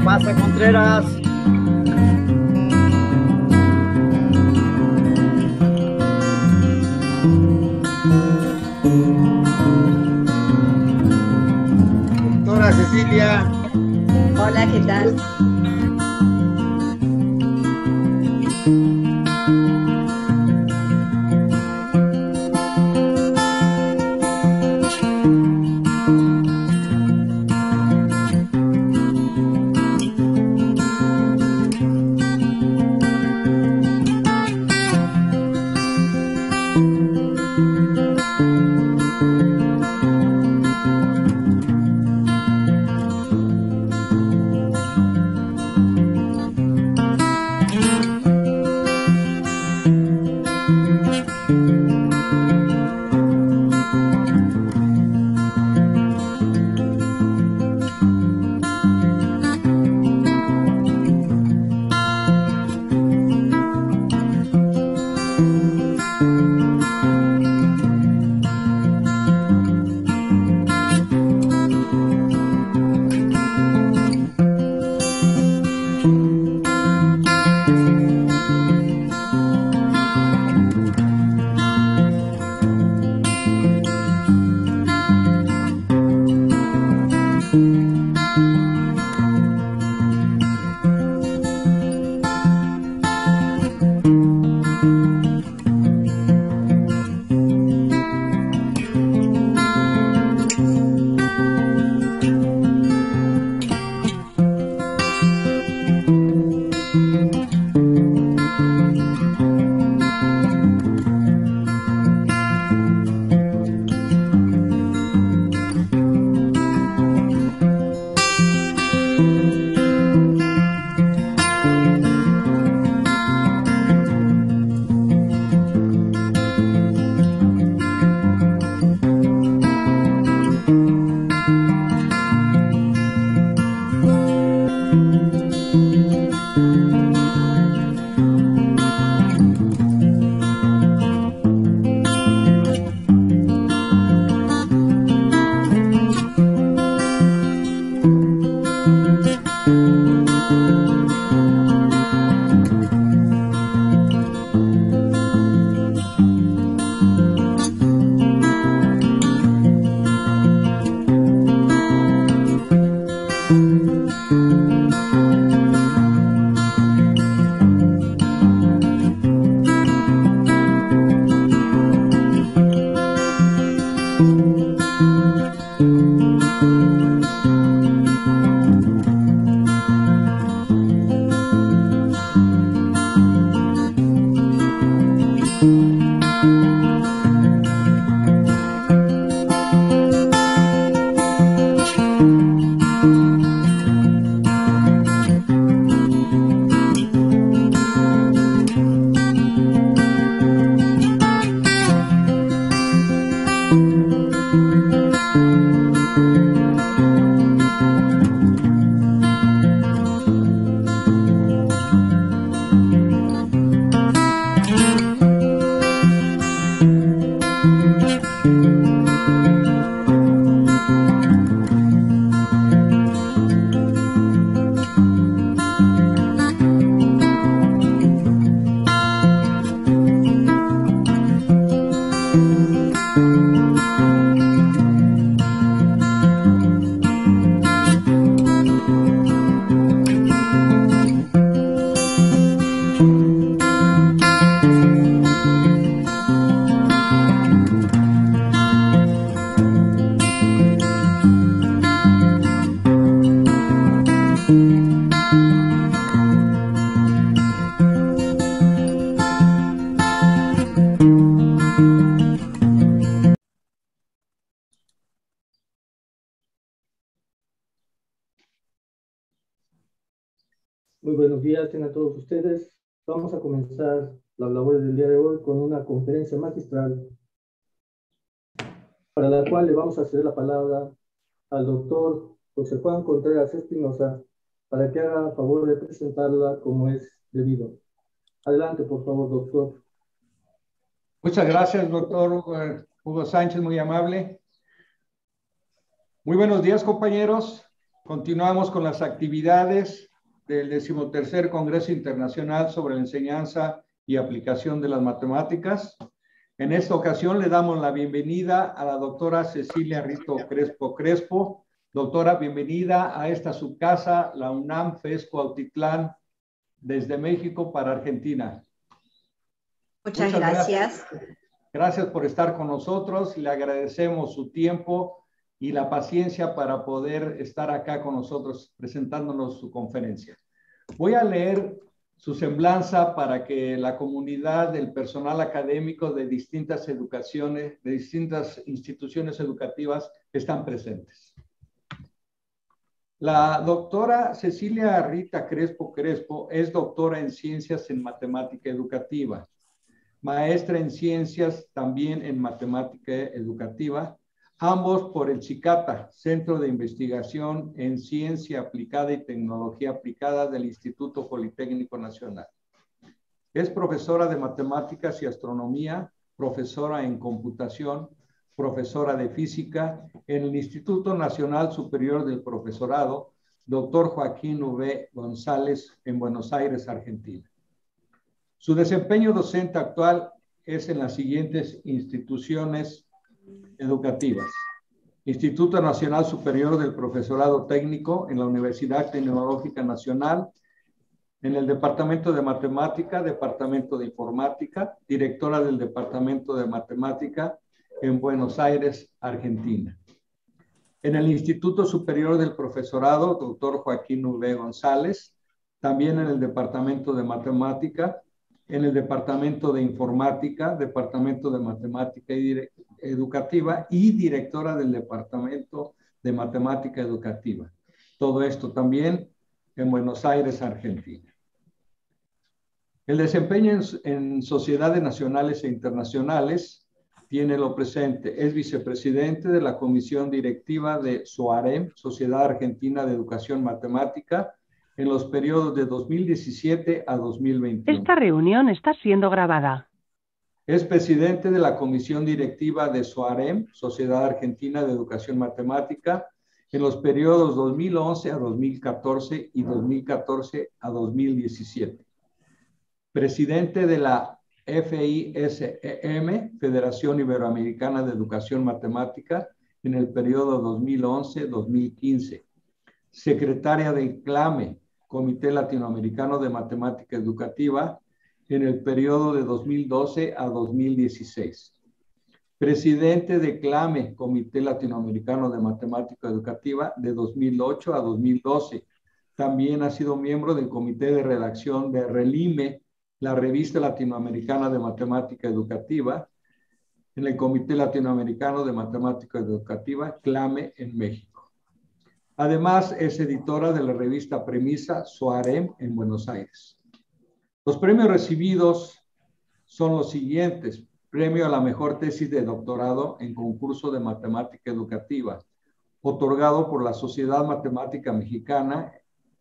pasa, Contreras? Doctora Cecilia. Hola, ¿qué tal? Muy buenos días, tengan todos ustedes. Vamos a comenzar las labores del día de hoy con una conferencia magistral para la cual le vamos a ceder la palabra al doctor José Juan Contreras Espinosa para que haga favor de presentarla como es debido. Adelante, por favor, doctor. Muchas gracias, doctor Hugo Sánchez, muy amable. Muy buenos días, compañeros. Continuamos con las actividades del 13º Congreso Internacional sobre la Enseñanza y Aplicación de las Matemáticas. En esta ocasión le damos la bienvenida a la doctora Cecilia Rito Crespo. Doctora, bienvenida a esta su casa, la UNAM FES Cuautitlán, desde México para Argentina. Muchas gracias. Gracias por estar con nosotros. Le agradecemos su tiempo y la paciencia para poder estar acá con nosotros presentándonos su conferencia. Voy a leer su semblanza para que la comunidad del personal académico de distintas educaciones, de distintas instituciones educativas están presentes. La doctora Cecilia Rita Crespo es doctora en Ciencias en Matemática Educativa, maestra en Ciencias también en Matemática Educativa, ambos por el CICATA, Centro de Investigación en Ciencia Aplicada y Tecnología Aplicada del Instituto Politécnico Nacional. Es profesora de Matemáticas y Astronomía, profesora en Computación, profesora de Física en el Instituto Nacional Superior del Profesorado, Dr. Joaquín V. González, en Buenos Aires, Argentina. Su desempeño docente actual es en las siguientes instituciones educativas: Instituto Nacional Superior del Profesorado Técnico en la Universidad Tecnológica Nacional, en el Departamento de Matemática, Departamento de Informática, directora del Departamento de Matemática en Buenos Aires, Argentina. En el Instituto Superior del Profesorado, Dr. Joaquín V. González, también en el Departamento de Matemática, en el Departamento de Informática, Departamento de Matemática Educativa y directora del Departamento de Matemática Educativa. Todo esto también en Buenos Aires, Argentina. El desempeño en sociedades nacionales e internacionales tiene lo presente. Es vicepresidente de la Comisión Directiva de SOAREM, Sociedad Argentina de Educación Matemática, en los periodos de 2017 a 2021. Esta reunión está siendo grabada. Es presidente de la Comisión Directiva de SOAREM, Sociedad Argentina de Educación Matemática, en los periodos 2011 a 2014 y 2014 a 2017. Presidente de la FISEM, Federación Iberoamericana de Educación Matemática, en el periodo 2011-2015. Secretaria de CLAME, Comité Latinoamericano de Matemática Educativa, en el periodo de 2012 a 2016. Presidente de CLAME, Comité Latinoamericano de Matemática Educativa, de 2008 a 2012. También ha sido miembro del Comité de Redacción de RELIME, la Revista Latinoamericana de Matemática Educativa, en el Comité Latinoamericano de Matemática Educativa, CLAME, en México. Además, es editora de la revista Premisa SOAREM en Buenos Aires. Los premios recibidos son los siguientes: premio a la mejor tesis de doctorado en concurso de matemática educativa, otorgado por la Sociedad Matemática Mexicana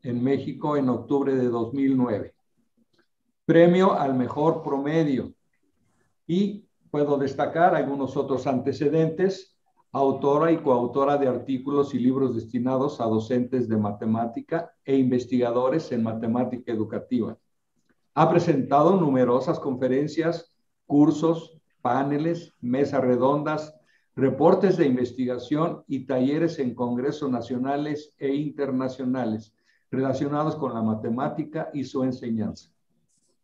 en México en octubre de 2009. Premio al mejor promedio. Y puedo destacar algunos otros antecedentes: autora y coautora de artículos y libros destinados a docentes de matemática e investigadores en matemática educativa. Ha presentado numerosas conferencias, cursos, paneles, mesas redondas, reportes de investigación y talleres en congresos nacionales e internacionales relacionados con la matemática y su enseñanza.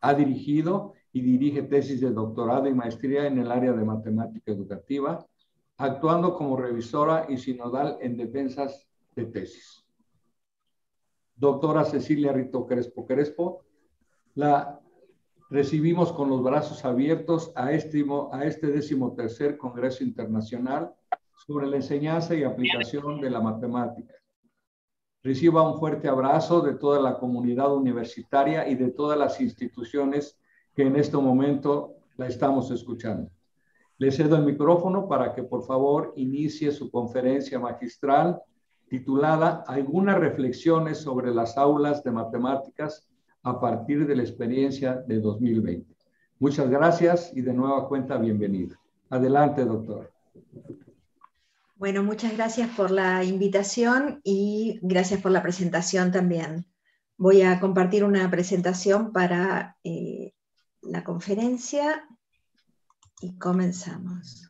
Ha dirigido y dirige tesis de doctorado y maestría en el área de matemática educativa, actuando como revisora y sinodal en defensas de tesis. Doctora Cecilia Rito Crespo, la recibimos con los brazos abiertos a este 13º Congreso Internacional sobre la enseñanza y aplicación de la matemática. Reciba un fuerte abrazo de toda la comunidad universitaria y de todas las instituciones que en este momento la estamos escuchando. Le cedo el micrófono para que por favor inicie su conferencia magistral titulada Algunas reflexiones sobre las aulas de matemáticas a partir de la experiencia de 2020. Muchas gracias y de nueva cuenta bienvenida. Adelante, doctor. Bueno, muchas gracias por la invitación y gracias por la presentación también. Voy a compartir una presentación para la conferencia y comenzamos.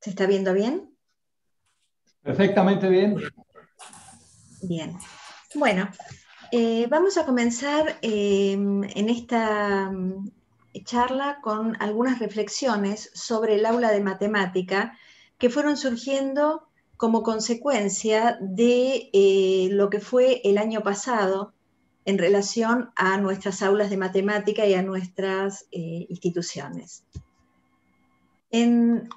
¿Se está viendo bien? Perfectamente bien. Bien. Bueno, vamos a comenzar en esta charla con algunas reflexiones sobre el aula de matemática que fueron surgiendo como consecuencia de lo que fue el año pasado en relación a nuestras aulas de matemática y a nuestras instituciones.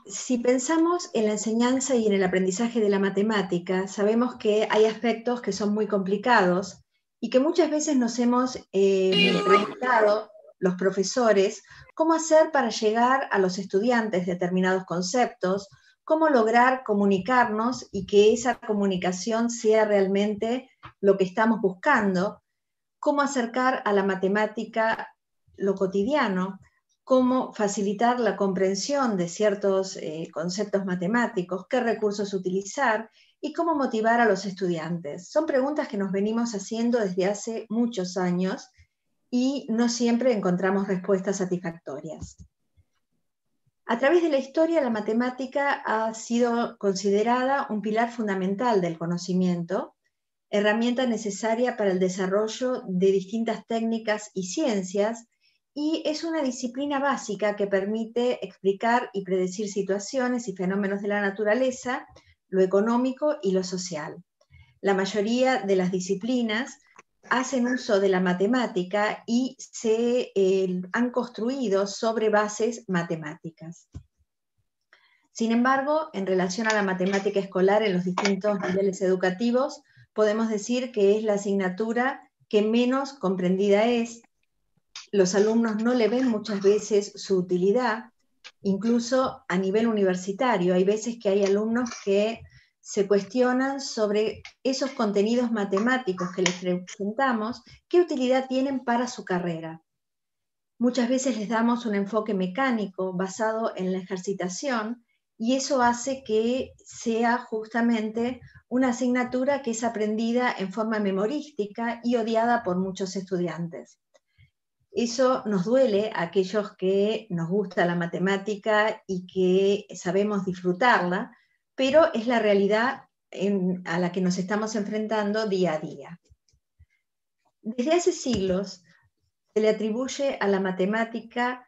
Si pensamos en la enseñanza y en el aprendizaje de la matemática, sabemos que hay aspectos que son muy complicados y que muchas veces nos hemos preguntado los profesores cómo hacer para llegar a los estudiantes determinados conceptos, cómo lograr comunicarnos y que esa comunicación sea realmente lo que estamos buscando, cómo acercar a la matemática lo cotidiano, cómo facilitar la comprensión de ciertos conceptos matemáticos, qué recursos utilizar y cómo motivar a los estudiantes. Son preguntas que nos venimos haciendo desde hace muchos años y no siempre encontramos respuestas satisfactorias. A través de la historia, la matemática ha sido considerada un pilar fundamental del conocimiento, herramienta necesaria para el desarrollo de distintas técnicas y ciencias, y es una disciplina básica que permite explicar y predecir situaciones y fenómenos de la naturaleza, lo económico y lo social. La mayoría de las disciplinas hacen uso de la matemática y se han construido sobre bases matemáticas. Sin embargo, en relación a la matemática escolar en los distintos niveles educativos, podemos decir que es la asignatura que menos comprendida es. Los alumnos no le ven muchas veces su utilidad, incluso a nivel universitario. Hay veces que hay alumnos que se cuestionan sobre esos contenidos matemáticos que les presentamos, qué utilidad tienen para su carrera. Muchas veces les damos un enfoque mecánico basado en la ejercitación y eso hace que sea justamente una asignatura que es aprendida en forma memorística y odiada por muchos estudiantes. Eso nos duele a aquellos que nos gusta la matemática y que sabemos disfrutarla, pero es la realidad a la que nos estamos enfrentando día a día. Desde hace siglos se le atribuye a la matemática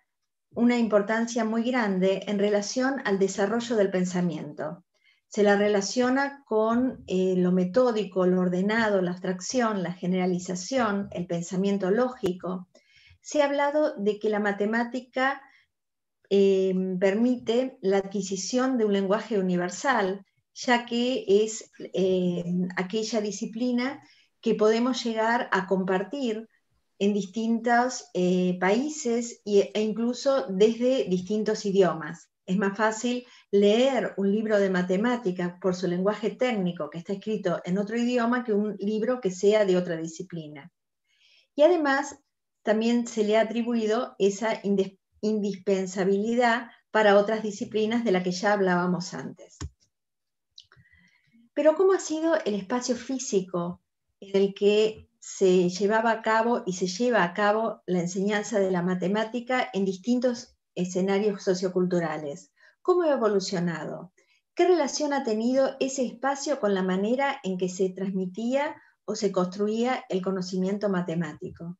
una importancia muy grande en relación al desarrollo del pensamiento. Se la relaciona con lo metódico, lo ordenado, la abstracción, la generalización, el pensamiento lógico. Se ha hablado de que la matemática permite la adquisición de un lenguaje universal, ya que es aquella disciplina que podemos llegar a compartir en distintos países e incluso desde distintos idiomas. Es más fácil leer un libro de matemáticas por su lenguaje técnico que está escrito en otro idioma que un libro que sea de otra disciplina. Y además, también se le ha atribuido esa indispensabilidad para otras disciplinas de la que ya hablábamos antes. Pero ¿cómo ha sido el espacio físico en el que se llevaba a cabo y se lleva a cabo la enseñanza de la matemática en distintos escenarios socioculturales? ¿Cómo ha evolucionado? ¿Qué relación ha tenido ese espacio con la manera en que se transmitía o se construía el conocimiento matemático?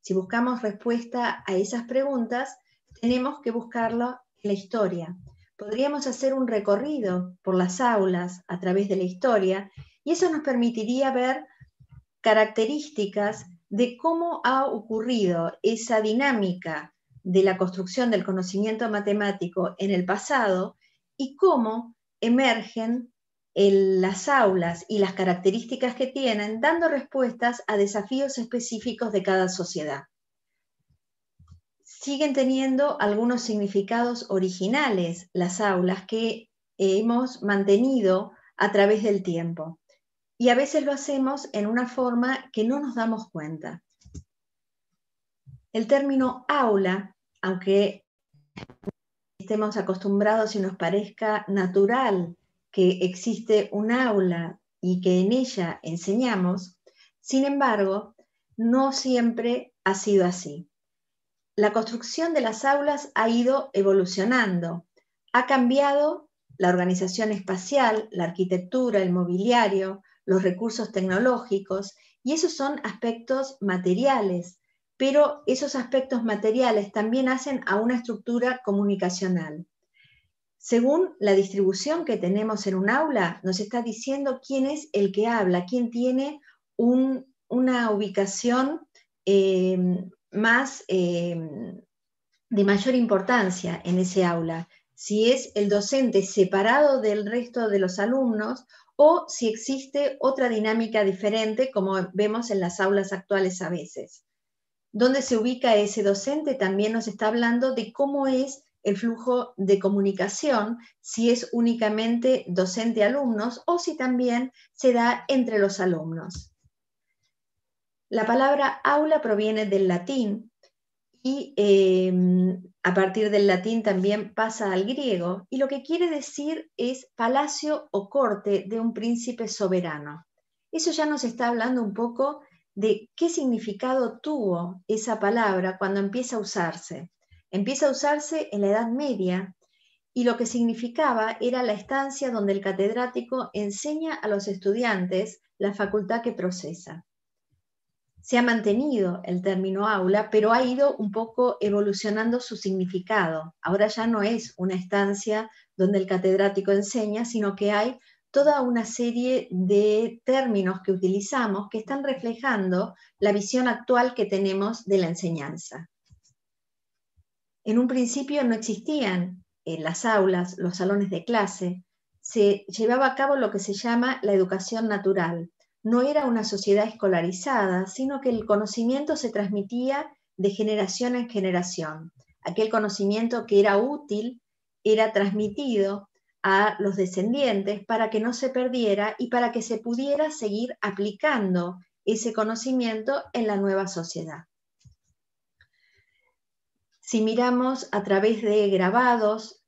Si buscamos respuesta a esas preguntas, tenemos que buscarlo en la historia. Podríamos hacer un recorrido por las aulas a través de la historia y eso nos permitiría ver características de cómo ha ocurrido esa dinámica de la construcción del conocimiento matemático en el pasado y cómo emergen las aulas y las características que tienen, dando respuestas a desafíos específicos de cada sociedad. Siguen teniendo algunos significados originales las aulas que hemos mantenido a través del tiempo. Y a veces lo hacemos en una forma que no nos damos cuenta. El término aula, aunque estemos acostumbrados y nos parezca natural que existe un aula y que en ella enseñamos, sin embargo, no siempre ha sido así. La construcción de las aulas ha ido evolucionando, ha cambiado la organización espacial, la arquitectura, el mobiliario, los recursos tecnológicos, y esos son aspectos materiales, pero esos aspectos materiales también hacen a una estructura comunicacional. Según la distribución que tenemos en un aula, nos está diciendo quién es el que habla, quién tiene una ubicación de mayor importancia en ese aula, si es el docente separado del resto de los alumnos o si existe otra dinámica diferente, como vemos en las aulas actuales a veces. ¿Dónde se ubica ese docente? También nos está hablando de cómo es el flujo de comunicación, si es únicamente docente-alumnos o si también se da entre los alumnos. La palabra aula proviene del latín y a partir del latín también pasa al griego, y lo que quiere decir es palacio o corte de un príncipe soberano. Eso ya nos está hablando un poco de qué significado tuvo esa palabra cuando empieza a usarse. Empieza a usarse en la Edad Media, y lo que significaba era la estancia donde el catedrático enseña a los estudiantes la facultad que procesa. Se ha mantenido el término aula, pero ha ido un poco evolucionando su significado. Ahora ya no es una estancia donde el catedrático enseña, sino que hay toda una serie de términos que utilizamos que están reflejando la visión actual que tenemos de la enseñanza. En un principio no existían las aulas, los salones de clase. Se llevaba a cabo lo que se llama la educación natural. No era una sociedad escolarizada, sino que el conocimiento se transmitía de generación en generación. Aquel conocimiento que era útil era transmitido a los descendientes para que no se perdiera y para que se pudiera seguir aplicando ese conocimiento en la nueva sociedad. Si miramos a través de grabados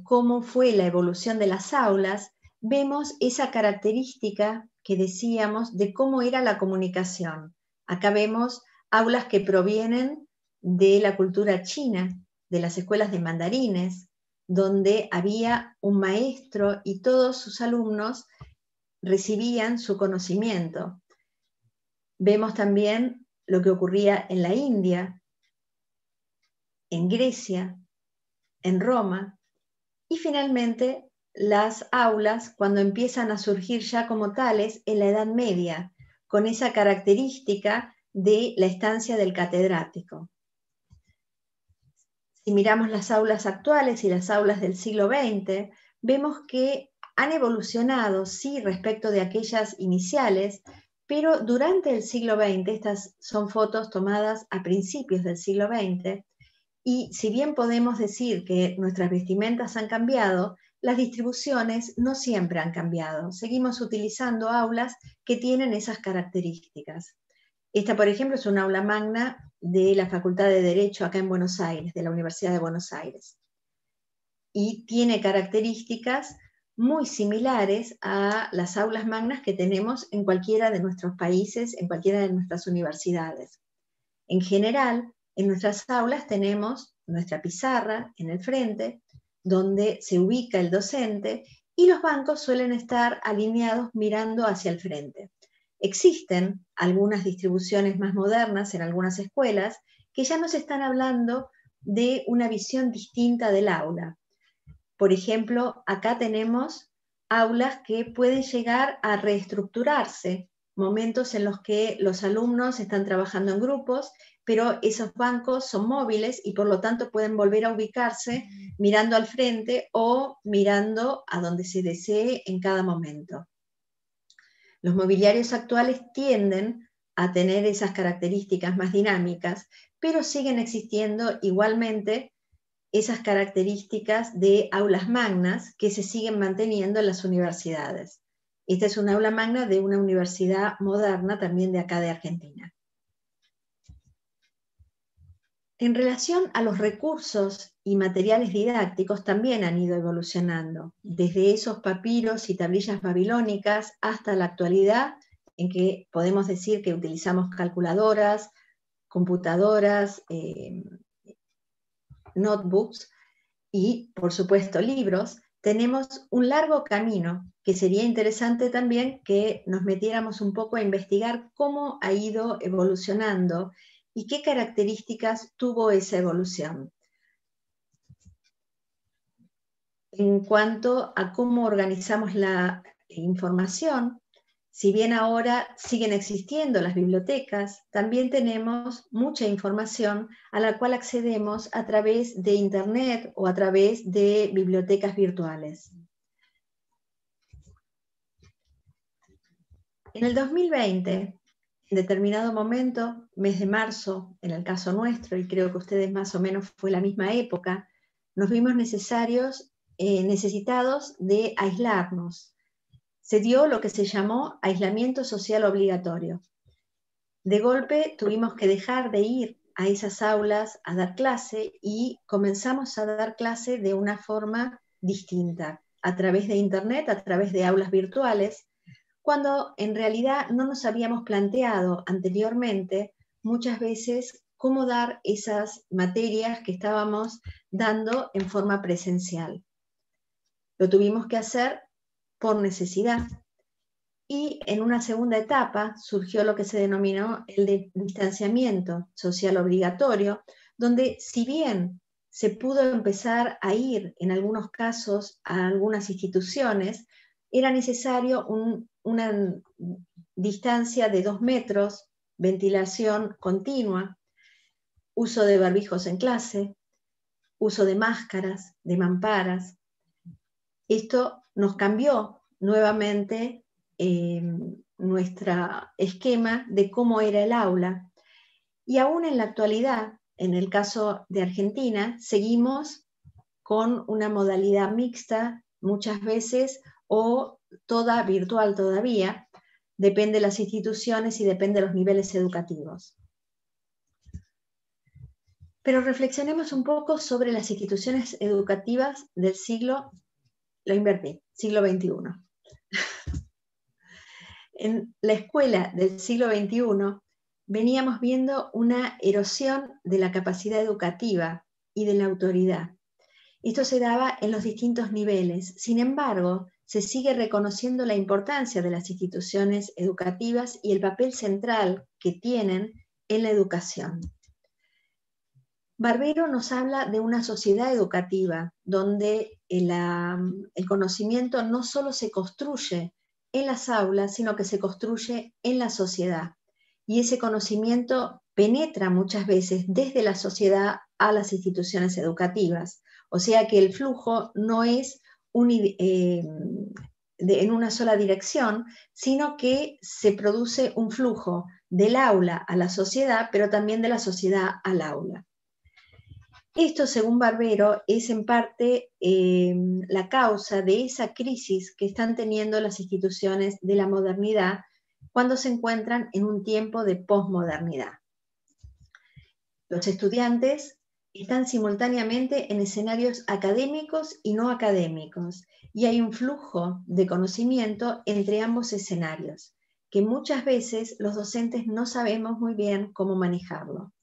cómo fue la evolución de las aulas, vemos esa característica que decíamos de cómo era la comunicación. Acá vemos aulas que provienen de la cultura china, de las escuelas de mandarines, donde había un maestro y todos sus alumnos recibían su conocimiento. Vemos también lo que ocurría en la India, en Grecia, en Roma, y finalmente las aulas cuando empiezan a surgir ya como tales en la Edad Media, con esa característica de la estancia del catedrático. Si miramos las aulas actuales y las aulas del siglo XX, vemos que han evolucionado, sí, respecto de aquellas iniciales, pero durante el siglo XX, estas son fotos tomadas a principios del siglo XX, y si bien podemos decir que nuestras vestimentas han cambiado, las distribuciones no siempre han cambiado. Seguimos utilizando aulas que tienen esas características. Esta, por ejemplo, es una aula magna de la Facultad de Derecho acá en Buenos Aires, de la Universidad de Buenos Aires. Y tiene características muy similares a las aulas magnas que tenemos en cualquiera de nuestros países, en cualquiera de nuestras universidades. En general, en nuestras aulas tenemos nuestra pizarra en el frente, donde se ubica el docente, y los bancos suelen estar alineados mirando hacia el frente. Existen algunas distribuciones más modernas en algunas escuelas que ya nos están hablando de una visión distinta del aula. Por ejemplo, acá tenemos aulas que pueden llegar a reestructurarse momentos en los que los alumnos están trabajando en grupos, pero esos bancos son móviles y por lo tanto pueden volver a ubicarse mirando al frente o mirando a donde se desee en cada momento. Los mobiliarios actuales tienden a tener esas características más dinámicas, pero siguen existiendo igualmente esas características de aulas magnas que se siguen manteniendo en las universidades. Esta es una aula magna de una universidad moderna, también de acá de Argentina. En relación a los recursos y materiales didácticos también han ido evolucionando, desde esos papiros y tablillas babilónicas hasta la actualidad, en que podemos decir que utilizamos calculadoras, computadoras, notebooks y, por supuesto, libros. Tenemos un largo camino que sería interesante también que nos metiéramos un poco a investigar cómo ha ido evolucionando y qué características tuvo esa evolución. En cuanto a cómo organizamos la información, si bien ahora siguen existiendo las bibliotecas, también tenemos mucha información a la cual accedemos a través de Internet o a través de bibliotecas virtuales. En el 2020, en determinado momento, mes de marzo, en el caso nuestro, y creo que ustedes más o menos fue la misma época, nos vimos necesitados de aislarnos. Se dio lo que se llamó aislamiento social obligatorio. De golpe tuvimos que dejar de ir a esas aulas a dar clase y comenzamos a dar clase de una forma distinta, a través de Internet, a través de aulas virtuales, cuando en realidad no nos habíamos planteado anteriormente muchas veces cómo dar esas materias que estábamos dando en forma presencial. Lo tuvimos que hacer por necesidad. Y en una segunda etapa surgió lo que se denominó el distanciamiento social obligatorio, donde si bien se pudo empezar a ir en algunos casos a algunas instituciones, era necesario una distancia de 2 metros, ventilación continua, uso de barbijos en clase, uso de máscaras, de mamparas. Esto nos cambió nuevamente nuestro esquema de cómo era el aula. Y aún en la actualidad, en el caso de Argentina, seguimos con una modalidad mixta muchas veces o toda virtual todavía, depende de las instituciones y depende de los niveles educativos. Pero reflexionemos un poco sobre las instituciones educativas del siglo XXI. En la escuela del siglo XXI veníamos viendo una erosión de la capacidad educativa y de la autoridad. Esto se daba en los distintos niveles. Sin embargo, se sigue reconociendo la importancia de las instituciones educativas y el papel central que tienen en la educación. Barbero nos habla de una sociedad educativa donde el conocimiento no solo se construye en las aulas, sino que se construye en la sociedad. Y ese conocimiento penetra muchas veces desde la sociedad a las instituciones educativas. O sea que el flujo no es en una sola dirección, sino que se produce un flujo del aula a la sociedad, pero también de la sociedad al aula. Esto, según Barbero, es en parte la causa de esa crisis que están teniendo las instituciones de la modernidad cuando se encuentran en un tiempo de posmodernidad. Los estudiantes están simultáneamente en escenarios académicos y no académicos, y hay un flujo de conocimiento entre ambos escenarios, que muchas veces los docentes no sabemos muy bien cómo manejarlo.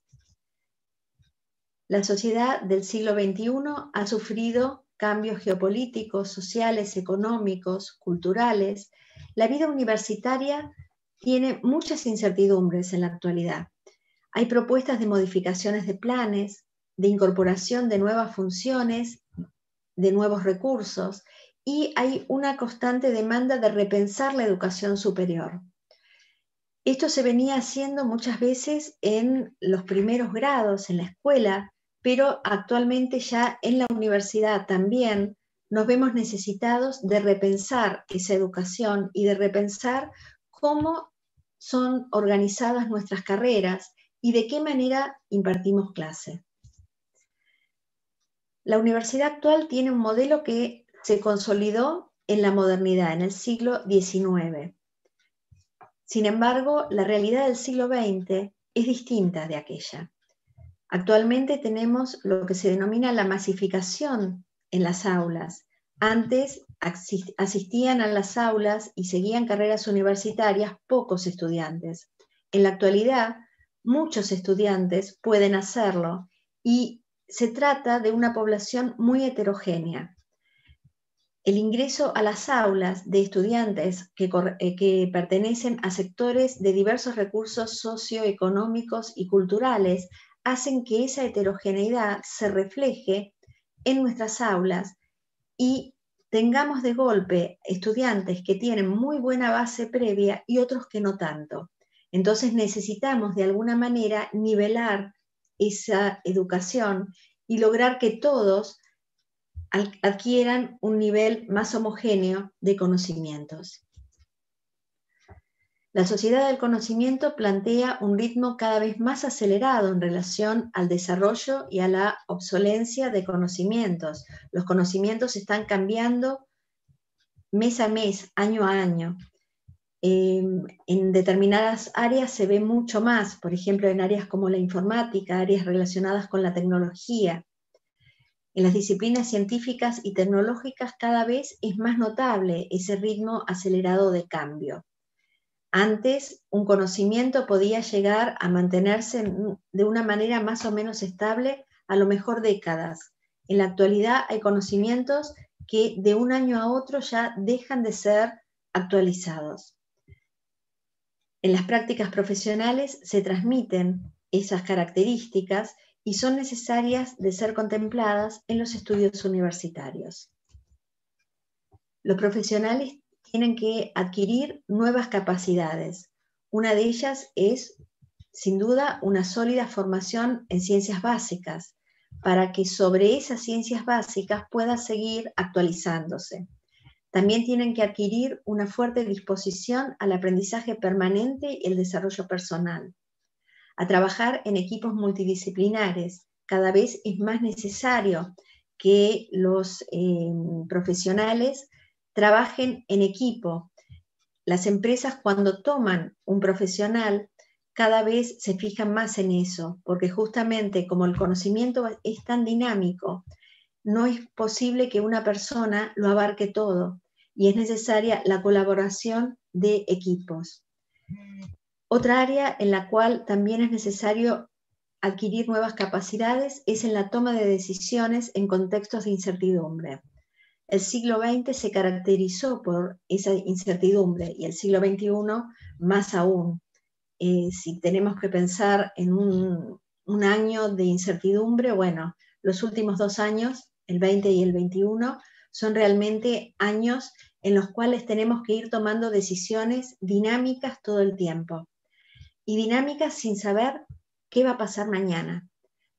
La sociedad del siglo XXI ha sufrido cambios geopolíticos, sociales, económicos, culturales. La vida universitaria tiene muchas incertidumbres en la actualidad. Hay propuestas de modificaciones de planes, de incorporación de nuevas funciones, de nuevos recursos, y hay una constante demanda de repensar la educación superior. Esto se venía haciendo muchas veces en los primeros grados, en la escuela, pero actualmente ya en la universidad también nos vemos necesitados de repensar esa educación y de repensar cómo son organizadas nuestras carreras y de qué manera impartimos clase. La universidad actual tiene un modelo que se consolidó en la modernidad, en el siglo XIX. Sin embargo, la realidad del siglo XX es distinta de aquella. Actualmente tenemos lo que se denomina la masificación en las aulas. Antes asistían a las aulas y seguían carreras universitarias pocos estudiantes. En la actualidad, muchos estudiantes pueden hacerlo y se trata de una población muy heterogénea. El ingreso a las aulas de estudiantes que pertenecen a sectores de diversos recursos socioeconómicos y culturales hacen que esa heterogeneidad se refleje en nuestras aulas y tengamos de golpe estudiantes que tienen muy buena base previa y otros que no tanto. Entonces necesitamos de alguna manera nivelar esa educación y lograr que todos adquieran un nivel más homogéneo de conocimientos. La sociedad del conocimiento plantea un ritmo cada vez más acelerado en relación al desarrollo y a la obsolencia de conocimientos. Los conocimientos están cambiando mes a mes, año a año. En determinadas áreas se ve mucho más, por ejemplo, en áreas como la informática, áreas relacionadas con la tecnología. En las disciplinas científicas y tecnológicas cada vez es más notable ese ritmo acelerado de cambio. Antes, un conocimiento podía llegar a mantenerse de una manera más o menos estable a lo mejor décadas. En la actualidad hay conocimientos que de un año a otro ya dejan de ser actualizados. En las prácticas profesionales se transmiten esas características y son necesarias de ser contempladas en los estudios universitarios. Los profesionales tienen que adquirir nuevas capacidades. Una de ellas es, sin duda, una sólida formación en ciencias básicas, para que sobre esas ciencias básicas pueda seguir actualizándose. También tienen que adquirir una fuerte disposición al aprendizaje permanente y el desarrollo personal. A trabajar en equipos multidisciplinares. Cada vez es más necesario que los profesionales trabajen en equipo. Las empresas, cuando toman un profesional, cada vez se fijan más en eso, porque justamente como el conocimiento es tan dinámico, no es posible que una persona lo abarque todo y es necesaria la colaboración de equipos. Otra área en la cual también es necesario adquirir nuevas capacidades es en la toma de decisiones en contextos de incertidumbre. El siglo XX se caracterizó por esa incertidumbre y el siglo XXI más aún. Si tenemos que pensar en un año de incertidumbre, bueno, los últimos 2 años, el 20 y el 21, son realmente años en los cuales tenemos que ir tomando decisiones dinámicas todo el tiempo. Y dinámicas sin saber qué va a pasar mañana,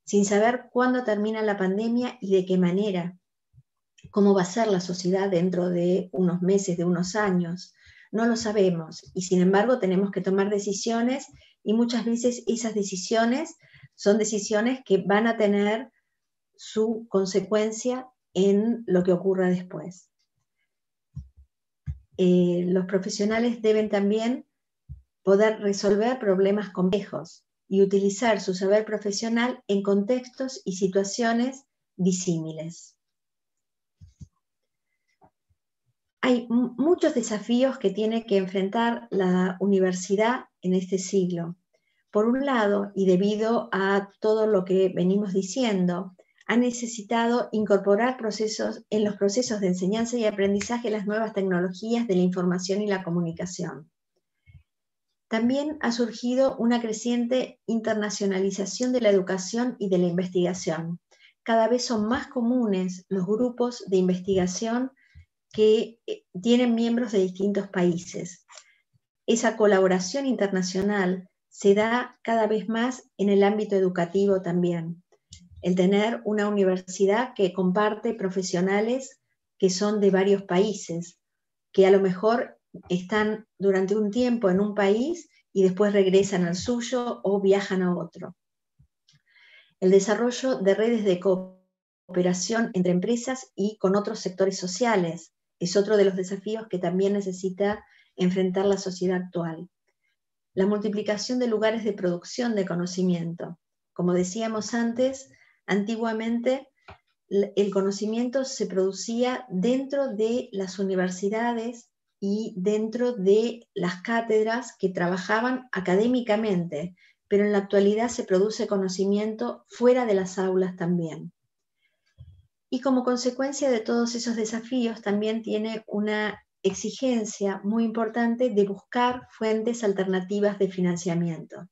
sin saber cuándo termina la pandemia y de qué manera, cómo va a ser la sociedad dentro de unos meses, de unos años. No lo sabemos y sin embargo tenemos que tomar decisiones y muchas veces esas decisiones son decisiones que van a tener su consecuencia en lo que ocurra después. Los profesionales deben también poder resolver problemas complejos y utilizar su saber profesional en contextos y situaciones disímiles. Hay muchos desafíos que tiene que enfrentar la universidad en este siglo. Por un lado, y debido a todo lo que venimos diciendo, ha necesitado incorporar en los procesos de enseñanza y aprendizaje las nuevas tecnologías de la información y la comunicación. También ha surgido una creciente internacionalización de la educación y de la investigación. Cada vez son más comunes los grupos de investigación que tienen miembros de distintos países. Esa colaboración internacional se da cada vez más en el ámbito educativo también. El tener una universidad que comparte profesionales que son de varios países, que a lo mejor están durante un tiempo en un país y después regresan al suyo o viajan a otro. El desarrollo de redes de cooperación entre empresas y con otros sectores sociales es otro de los desafíos que también necesita enfrentar la sociedad actual. La multiplicación de lugares de producción de conocimiento. Como decíamos antes, antiguamente el conocimiento se producía dentro de las universidades y dentro de las cátedras que trabajaban académicamente, pero en la actualidad se produce conocimiento fuera de las aulas también. Y como consecuencia de todos esos desafíos también tiene una exigencia muy importante de buscar fuentes alternativas de financiamiento.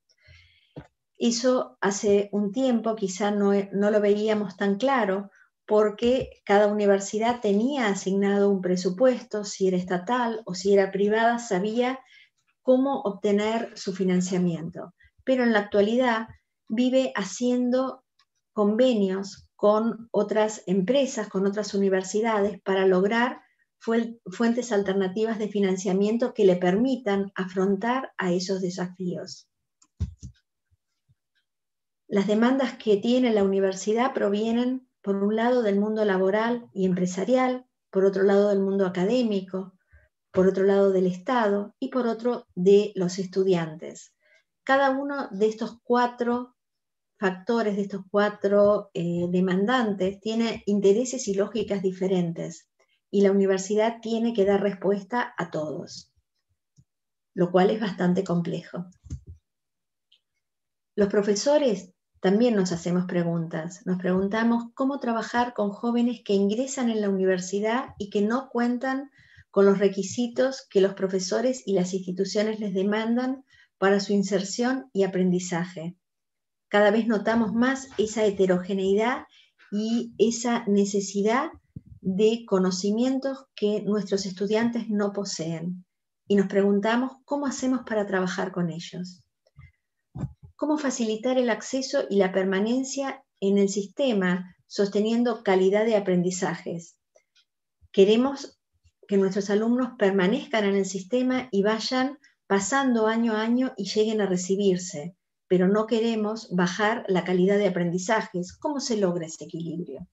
Eso hace un tiempo quizá no lo veíamos tan claro, porque cada universidad tenía asignado un presupuesto, si era estatal o si era privada, sabía cómo obtener su financiamiento. Pero en la actualidad vive haciendo convenios con otras empresas, con otras universidades, para lograr fuentes alternativas de financiamiento que le permitan afrontar a esos desafíos. Las demandas que tiene la universidad provienen, por un lado, del mundo laboral y empresarial, por otro lado del mundo académico, por otro lado del Estado y por otro de los estudiantes. Cada uno de estos cuatro factores, de estos cuatro demandantes, tiene intereses y lógicas diferentes, y la universidad tiene que dar respuesta a todos, lo cual es bastante complejo. Los profesores también nos hacemos preguntas. Nos preguntamos cómo trabajar con jóvenes que ingresan en la universidad y que no cuentan con los requisitos que los profesores y las instituciones les demandan para su inserción y aprendizaje. Cada vez notamos más esa heterogeneidad y esa necesidad de conocimientos que nuestros estudiantes no poseen. Y nos preguntamos cómo hacemos para trabajar con ellos. Cómo facilitar el acceso y la permanencia en el sistema, sosteniendo calidad de aprendizajes. Queremos que nuestros alumnos permanezcan en el sistema y vayan pasando año a año y lleguen a recibirse, pero no queremos bajar la calidad de aprendizajes. ¿Cómo se logra ese equilibrio?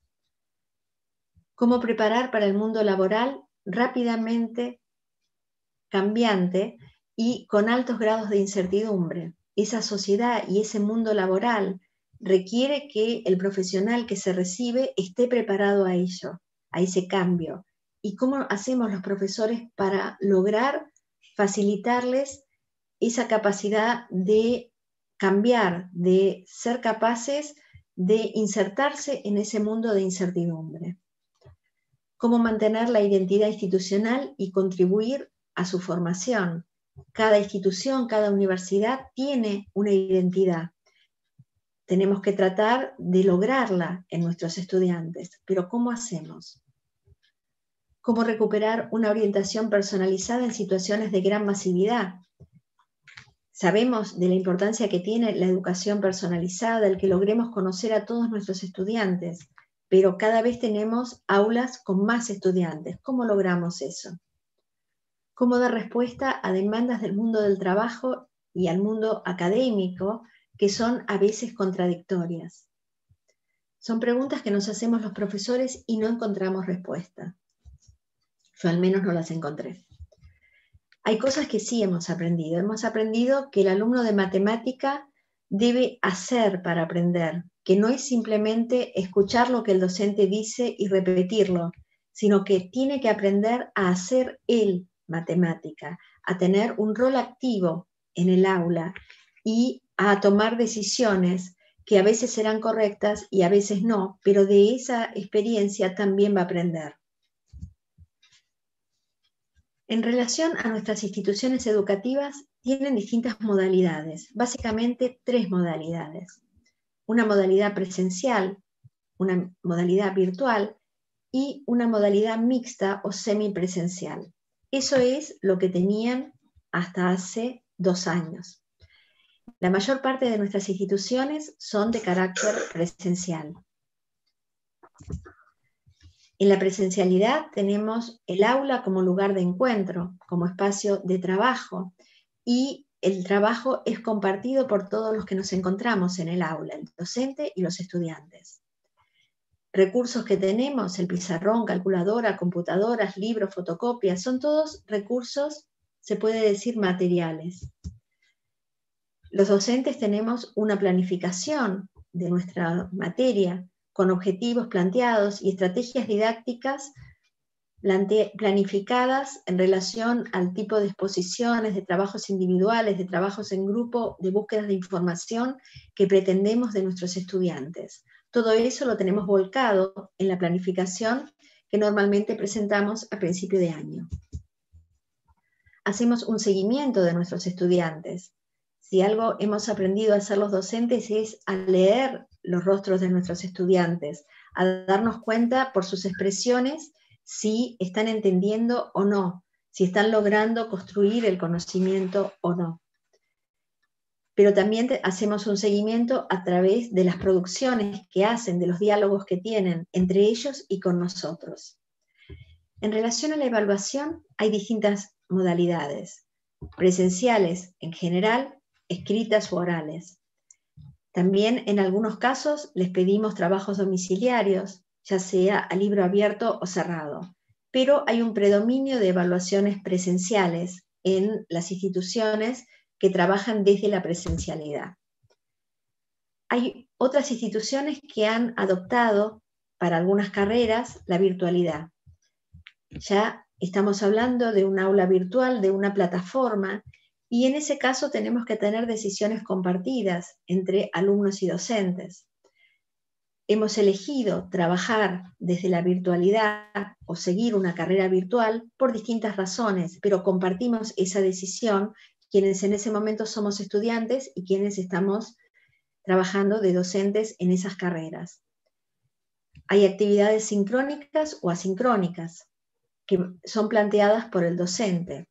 Cómo preparar para el mundo laboral rápidamente cambiante y con altos grados de incertidumbre. Esa sociedad y ese mundo laboral requiere que el profesional que se recibe esté preparado a ello, a ese cambio. ¿Y cómo hacemos los profesores para lograr facilitarles esa capacidad de cambiar, de ser capaces de insertarse en ese mundo de incertidumbre? Cómo mantener la identidad institucional y contribuir a su formación. Cada institución, cada universidad tiene una identidad. Tenemos que tratar de lograrla en nuestros estudiantes, pero ¿cómo hacemos? ¿Cómo recuperar una orientación personalizada en situaciones de gran masividad? Sabemos de la importancia que tiene la educación personalizada, el que logremos conocer a todos nuestros estudiantes, pero cada vez tenemos aulas con más estudiantes. ¿Cómo logramos eso? ¿Cómo dar respuesta a demandas del mundo del trabajo y al mundo académico que son a veces contradictorias? Son preguntas que nos hacemos los profesores y no encontramos respuesta. Yo al menos no las encontré. Hay cosas que sí hemos aprendido. Hemos aprendido que el alumno de matemática debe hacer para aprender, que no es simplemente escuchar lo que el docente dice y repetirlo, sino que tiene que aprender a hacer él matemática, a tener un rol activo en el aula y a tomar decisiones que a veces serán correctas y a veces no, pero de esa experiencia también va a aprender. En relación a nuestras instituciones educativas, tienen distintas modalidades, básicamente 3 modalidades. Una modalidad presencial, una modalidad virtual y una modalidad mixta o semipresencial. Eso es lo que tenían hasta hace 2 años. La mayor parte de nuestras instituciones son de carácter presencial. En la presencialidad tenemos el aula como lugar de encuentro, como espacio de trabajo, y el trabajo es compartido por todos los que nos encontramos en el aula, el docente y los estudiantes. Recursos que tenemos, el pizarrón, calculadora, computadoras, libros, fotocopias, son todos recursos, se puede decir, materiales. Los docentes tenemos una planificación de nuestra materia con objetivos planteados y estrategias didácticas planificadas en relación al tipo de exposiciones, de trabajos individuales, de trabajos en grupo, de búsquedas de información que pretendemos de nuestros estudiantes. Todo eso lo tenemos volcado en la planificación que normalmente presentamos a principio de año. Hacemos un seguimiento de nuestros estudiantes. Si algo hemos aprendido a hacer los docentes es a leer los rostros de nuestros estudiantes, a darnos cuenta por sus expresiones si están entendiendo o no, si están logrando construir el conocimiento o no. Pero también hacemos un seguimiento a través de las producciones que hacen, de los diálogos que tienen entre ellos y con nosotros. En relación a la evaluación, hay distintas modalidades, presenciales en general, escritas o orales. También en algunos casos les pedimos trabajos domiciliarios, ya sea a libro abierto o cerrado, pero hay un predominio de evaluaciones presenciales en las instituciones que trabajan desde la presencialidad. Hay otras instituciones que han adoptado para algunas carreras la virtualidad. Ya estamos hablando de un aula virtual, de una plataforma, y en ese caso tenemos que tener decisiones compartidas entre alumnos y docentes. Hemos elegido trabajar desde la virtualidad o seguir una carrera virtual por distintas razones, pero compartimos esa decisión quienes en ese momento somos estudiantes y quienes estamos trabajando de docentes en esas carreras. Hay actividades sincrónicas o asincrónicas que son planteadas por el docente.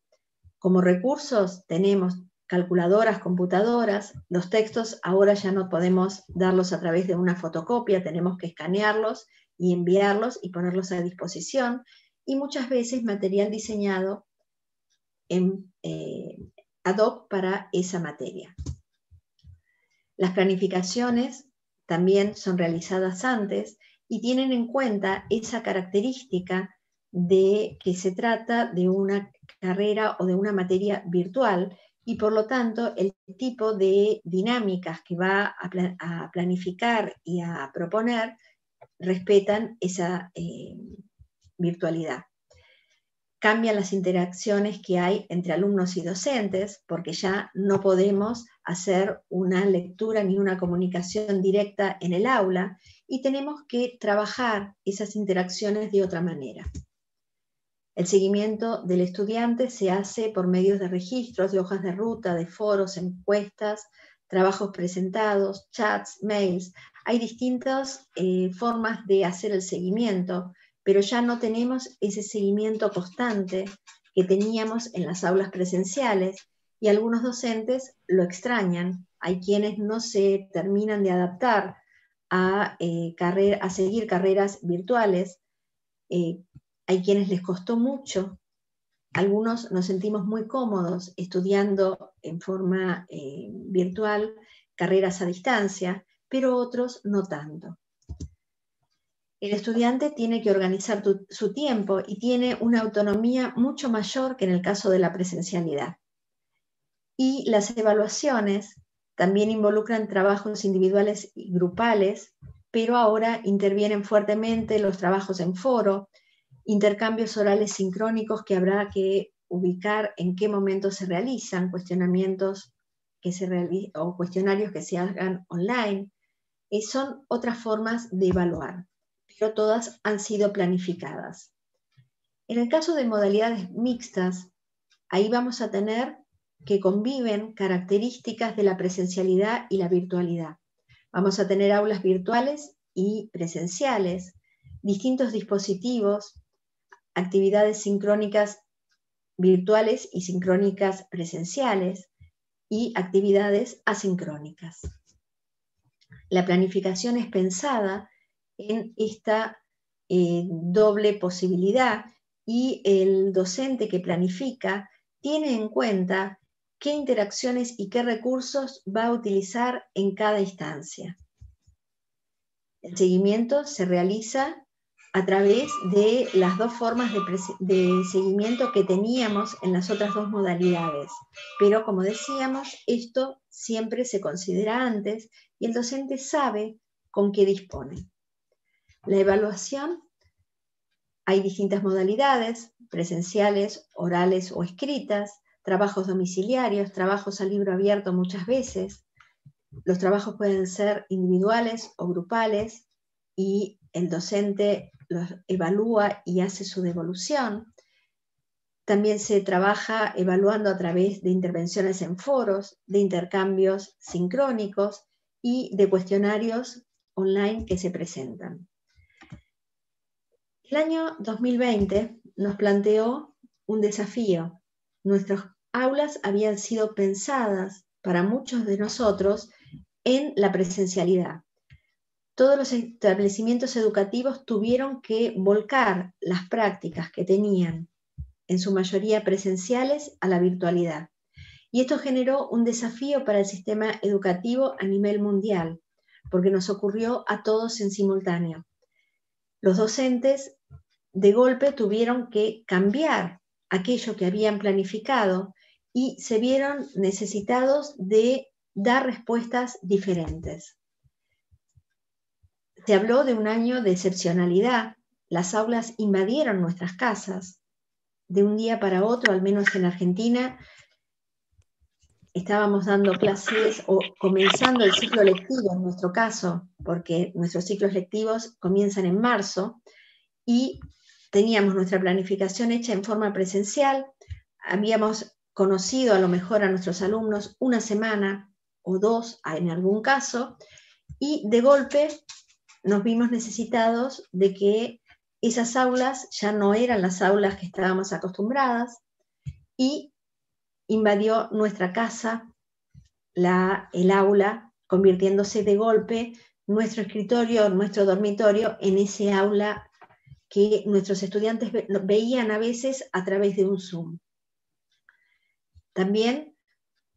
Como recursos tenemos calculadoras, computadoras, los textos ahora ya no podemos darlos a través de una fotocopia, tenemos que escanearlos y enviarlos y ponerlos a disposición, y muchas veces material diseñado ad hoc para esa materia. Las planificaciones también son realizadas antes y tienen en cuenta esa característica de que se trata de una carrera o de una materia virtual, y por lo tanto el tipo de dinámicas que va a planificar y a proponer respetan esa virtualidad. Cambian las interacciones que hay entre alumnos y docentes, porque ya no podemos hacer una lectura ni una comunicación directa en el aula, y tenemos que trabajar esas interacciones de otra manera. El seguimiento del estudiante se hace por medios de registros, de hojas de ruta, de foros, encuestas, trabajos presentados, chats, mails. Hay distintas formas de hacer el seguimiento, pero ya no tenemos ese seguimiento constante que teníamos en las aulas presenciales, y algunos docentes lo extrañan. Hay quienes no se terminan de adaptar a seguir carreras virtuales. Hay quienes les costó mucho. Algunos nos sentimos muy cómodos estudiando en forma virtual carreras a distancia, pero otros no tanto. El estudiante tiene que organizar su tiempo y tiene una autonomía mucho mayor que en el caso de la presencialidad. Y las evaluaciones también involucran trabajos individuales y grupales, pero ahora intervienen fuertemente los trabajos en foro, intercambios orales sincrónicos que habrá que ubicar en qué momento se realizan, cuestionamientos o cuestionarios que se hagan online. Son otras formas de evaluar, pero todas han sido planificadas. En el caso de modalidades mixtas, ahí vamos a tener que conviven características de la presencialidad y la virtualidad. Vamos a tener aulas virtuales y presenciales, distintos dispositivos, actividades sincrónicas virtuales y sincrónicas presenciales y actividades asincrónicas. La planificación es pensada en esta doble posibilidad y el docente que planifica tiene en cuenta qué interacciones y qué recursos va a utilizar en cada instancia. El seguimiento se realiza a través de las dos formas de seguimiento que teníamos en las otras dos modalidades. Pero, como decíamos, esto siempre se considera antes y el docente sabe con qué dispone. La evaluación, hay distintas modalidades, presenciales, orales o escritas, trabajos domiciliarios, trabajos a libro abierto muchas veces. Los trabajos pueden ser individuales o grupales y el docente los evalúa y hace su devolución. También se trabaja evaluando a través de intervenciones en foros, de intercambios sincrónicos y de cuestionarios online que se presentan. El año 2020 nos planteó un desafío. Nuestras aulas habían sido pensadas para muchos de nosotros en la presencialidad. Todos los establecimientos educativos tuvieron que volcar las prácticas que tenían, en su mayoría presenciales, a la virtualidad. Y esto generó un desafío para el sistema educativo a nivel mundial, porque nos ocurrió a todos en simultáneo. Los docentes de golpe tuvieron que cambiar aquello que habían planificado y se vieron necesitados de dar respuestas diferentes. Se habló de un año de excepcionalidad. Las aulas invadieron nuestras casas. De un día para otro, al menos en Argentina, estábamos dando clases o comenzando el ciclo lectivo en nuestro caso, porque nuestros ciclos lectivos comienzan en marzo, y teníamos nuestra planificación hecha en forma presencial. Habíamos conocido a lo mejor a nuestros alumnos una semana o dos en algún caso, y de golpe nos vimos necesitados de que esas aulas ya no eran las aulas que estábamos acostumbradas y invadió nuestra casa el aula, convirtiéndose de golpe nuestro escritorio, nuestro dormitorio en ese aula que nuestros estudiantes veían a veces a través de un Zoom. También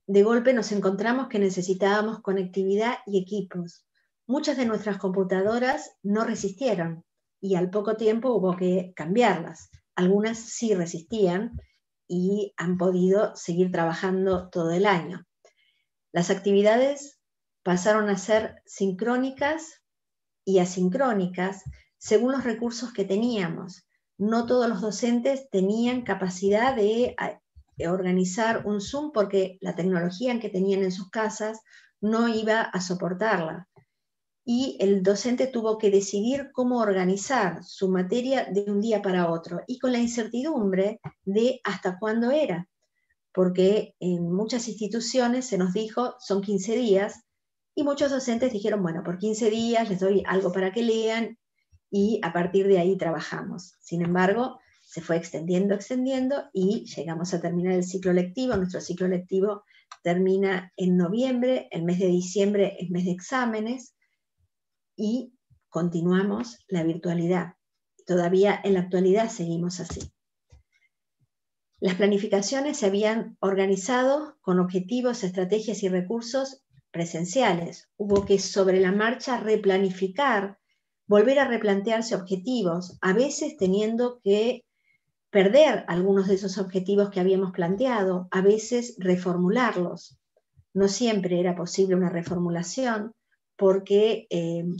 de golpe nos encontramos que necesitábamos conectividad y equipos. Muchas de nuestras computadoras no resistieron y al poco tiempo hubo que cambiarlas. Algunas sí resistían y han podido seguir trabajando todo el año. Las actividades pasaron a ser sincrónicas y asincrónicas según los recursos que teníamos. No todos los docentes tenían capacidad de organizar un Zoom porque la tecnología que tenían en sus casas no iba a soportarla. Y el docente tuvo que decidir cómo organizar su materia de un día para otro, y con la incertidumbre de hasta cuándo era, porque en muchas instituciones se nos dijo son 15 días, y muchos docentes dijeron, bueno, por 15 días les doy algo para que lean, y a partir de ahí trabajamos. Sin embargo, se fue extendiendo, y llegamos a terminar el ciclo lectivo. Nuestro ciclo lectivo termina en noviembre, el mes de diciembre es mes de exámenes, y continuamos la virtualidad. Todavía en la actualidad seguimos así. Las planificaciones se habían organizado con objetivos, estrategias y recursos presenciales. Hubo que sobre la marcha replanificar, volver a replantearse objetivos, a veces teniendo que perder algunos de esos objetivos que habíamos planteado, a veces reformularlos. No siempre era posible una reformulación, porque,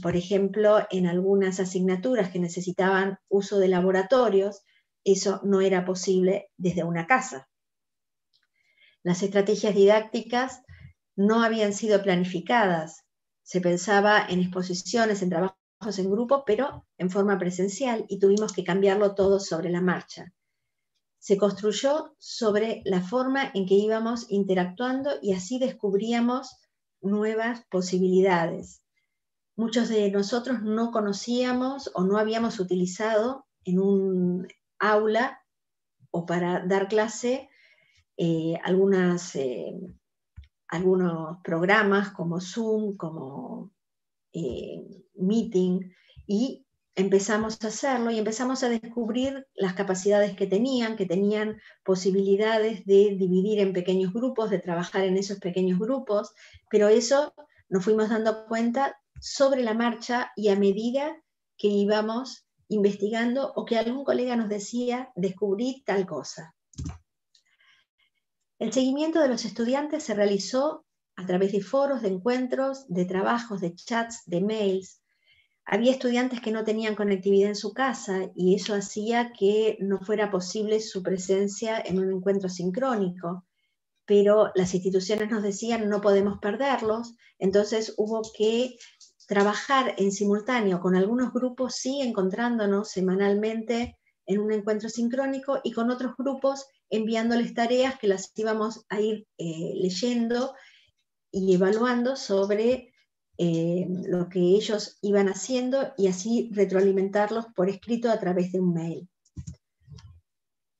por ejemplo, en algunas asignaturas que necesitaban uso de laboratorios, eso no era posible desde una casa. Las estrategias didácticas no habían sido planificadas. Se pensaba en exposiciones, en trabajos en grupo, pero en forma presencial, y tuvimos que cambiarlo todo sobre la marcha. Se construyó sobre la forma en que íbamos interactuando y así descubríamos nuevas posibilidades. Muchos de nosotros no conocíamos o no habíamos utilizado en un aula o para dar clase algunos programas como Zoom, como Meeting, y empezamos a hacerlo y empezamos a descubrir las capacidades que tenían posibilidades de dividir en pequeños grupos, de trabajar en esos pequeños grupos, pero eso nos fuimos dando cuenta sobre la marcha y a medida que íbamos investigando o que algún colega nos decía, descubrí tal cosa. El seguimiento de los estudiantes se realizó a través de foros, de encuentros, de trabajos, de chats, de mails. Había estudiantes que no tenían conectividad en su casa y eso hacía que no fuera posible su presencia en un encuentro sincrónico, pero las instituciones nos decían no podemos perderlos, entonces hubo que trabajar en simultáneo con algunos grupos, sí, encontrándonos semanalmente en un encuentro sincrónico y con otros grupos enviándoles tareas que las íbamos a ir leyendo y evaluando sobre lo que ellos iban haciendo y así retroalimentarlos por escrito a través de un mail.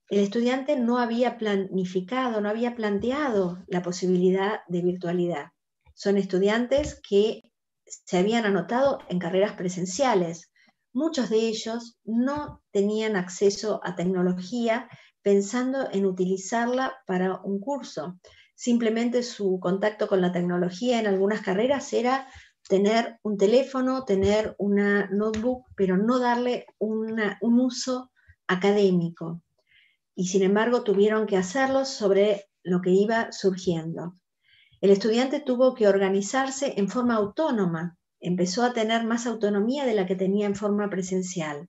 El estudiante no había planificado, no había planteado la posibilidad de virtualidad. Son estudiantes que se habían anotado en carreras presenciales. Muchos de ellos no tenían acceso a tecnología pensando en utilizarla para un curso. Simplemente su contacto con la tecnología en algunas carreras era tener un teléfono, tener una notebook, pero no darle un uso académico. Y sin embargo tuvieron que hacerlo sobre lo que iba surgiendo. El estudiante tuvo que organizarse en forma autónoma, empezó a tener más autonomía de la que tenía en forma presencial.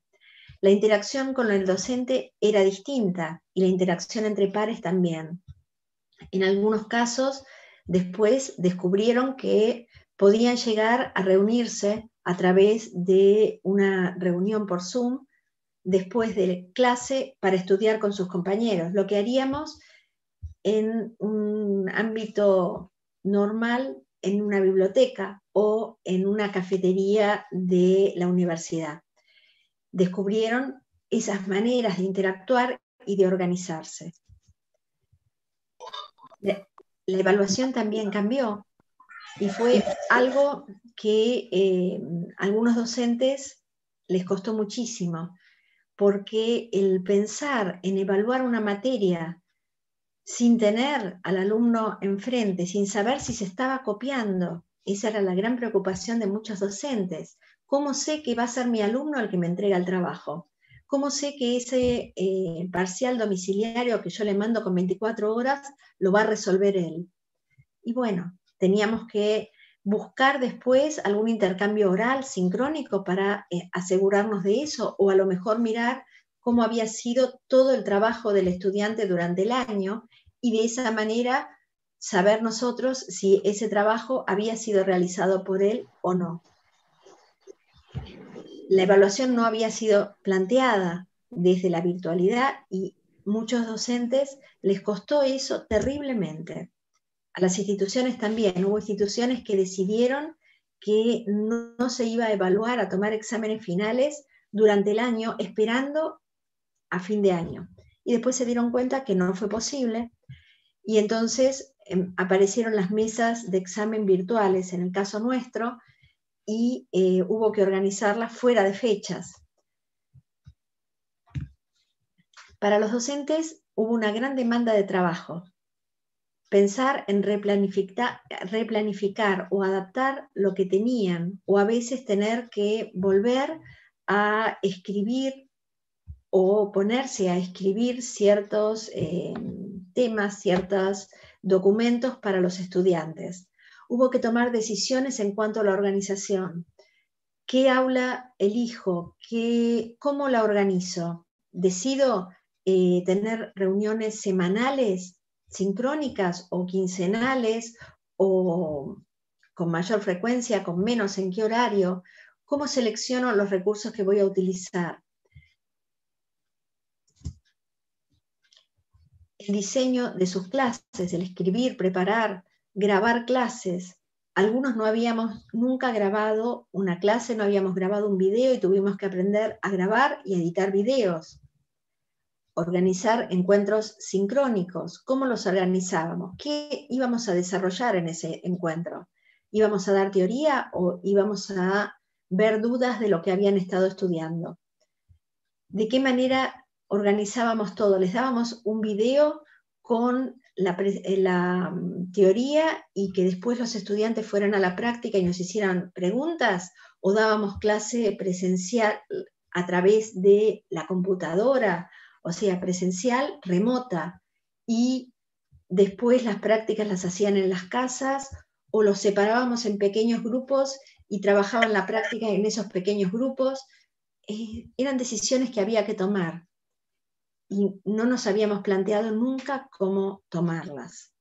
La interacción con el docente era distinta y la interacción entre pares también. En algunos casos, después descubrieron que podían llegar a reunirse a través de una reunión por Zoom después de clase para estudiar con sus compañeros, lo que haríamos en un ámbito normal en una biblioteca o en una cafetería de la universidad. Descubrieron esas maneras de interactuar y de organizarse. La evaluación también cambió y fue algo que a algunos docentes les costó muchísimo, porque el pensar en evaluar una materia sin tener al alumno enfrente, sin saber si se estaba copiando, esa era la gran preocupación de muchos docentes. ¿Cómo sé que va a ser mi alumno el que me entrega el trabajo? ¿Cómo sé que ese parcial domiciliario que yo le mando con 24 horas lo va a resolver él? Y bueno, teníamos que buscar después algún intercambio oral sincrónico para asegurarnos de eso, o a lo mejor mirar cómo había sido todo el trabajo del estudiante durante el año y de esa manera saber nosotros si ese trabajo había sido realizado por él o no. La evaluación no había sido planteada desde la virtualidad y muchos docentes les costó eso terriblemente. A las instituciones también, hubo instituciones que decidieron que no se iba a evaluar, a tomar exámenes finales durante el año, esperando a fin de año. Y después se dieron cuenta que no fue posible, y entonces aparecieron las mesas de examen virtuales, en el caso nuestro, y hubo que organizarlas fuera de fechas. Para los docentes hubo una gran demanda de trabajo. Pensar en replanificar o adaptar lo que tenían, o a veces tener que volver a escribir o ponerse a escribir ciertos temas, ciertos documentos para los estudiantes. Hubo que tomar decisiones en cuanto a la organización. ¿Qué aula elijo? ¿Cómo la organizo? ¿Decido tener reuniones semanales, sincrónicas o quincenales, o con mayor frecuencia, con menos, en qué horario? ¿Cómo selecciono los recursos que voy a utilizar? El diseño de sus clases, el escribir, preparar, grabar clases. Algunos no habíamos nunca grabado una clase, no habíamos grabado un video y tuvimos que aprender a grabar y editar videos. organizar encuentros sincrónicos. ¿Cómo los organizábamos? ¿Qué íbamos a desarrollar en ese encuentro? ¿Íbamos a dar teoría o íbamos a ver dudas de lo que habían estado estudiando? ¿De qué manera organizábamos todo? ¿Les dábamos un video con la teoría y que después los estudiantes fueran a la práctica y nos hicieran preguntas? ¿O dábamos clase presencial a través de la computadora? O sea, presencial, remota, y después las prácticas las hacían en las casas, o los separábamos en pequeños grupos y trabajaban la práctica en esos pequeños grupos. Eran decisiones que había que tomar y no nos habíamos planteado nunca cómo tomarlas.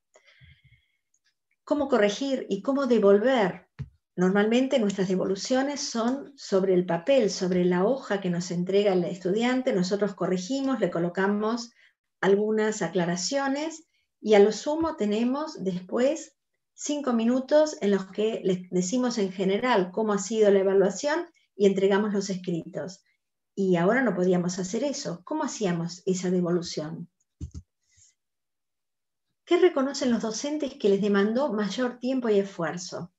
¿Cómo corregir y cómo devolver? Normalmente nuestras devoluciones son sobre el papel, sobre la hoja que nos entrega el estudiante. Nosotros corregimos, le colocamos algunas aclaraciones y a lo sumo tenemos después 5 minutos en los que les decimos en general cómo ha sido la evaluación y entregamos los escritos. Y ahora no podíamos hacer eso. ¿Cómo hacíamos esa devolución? ¿Qué reconocen los docentes que les demandó mayor tiempo y esfuerzo?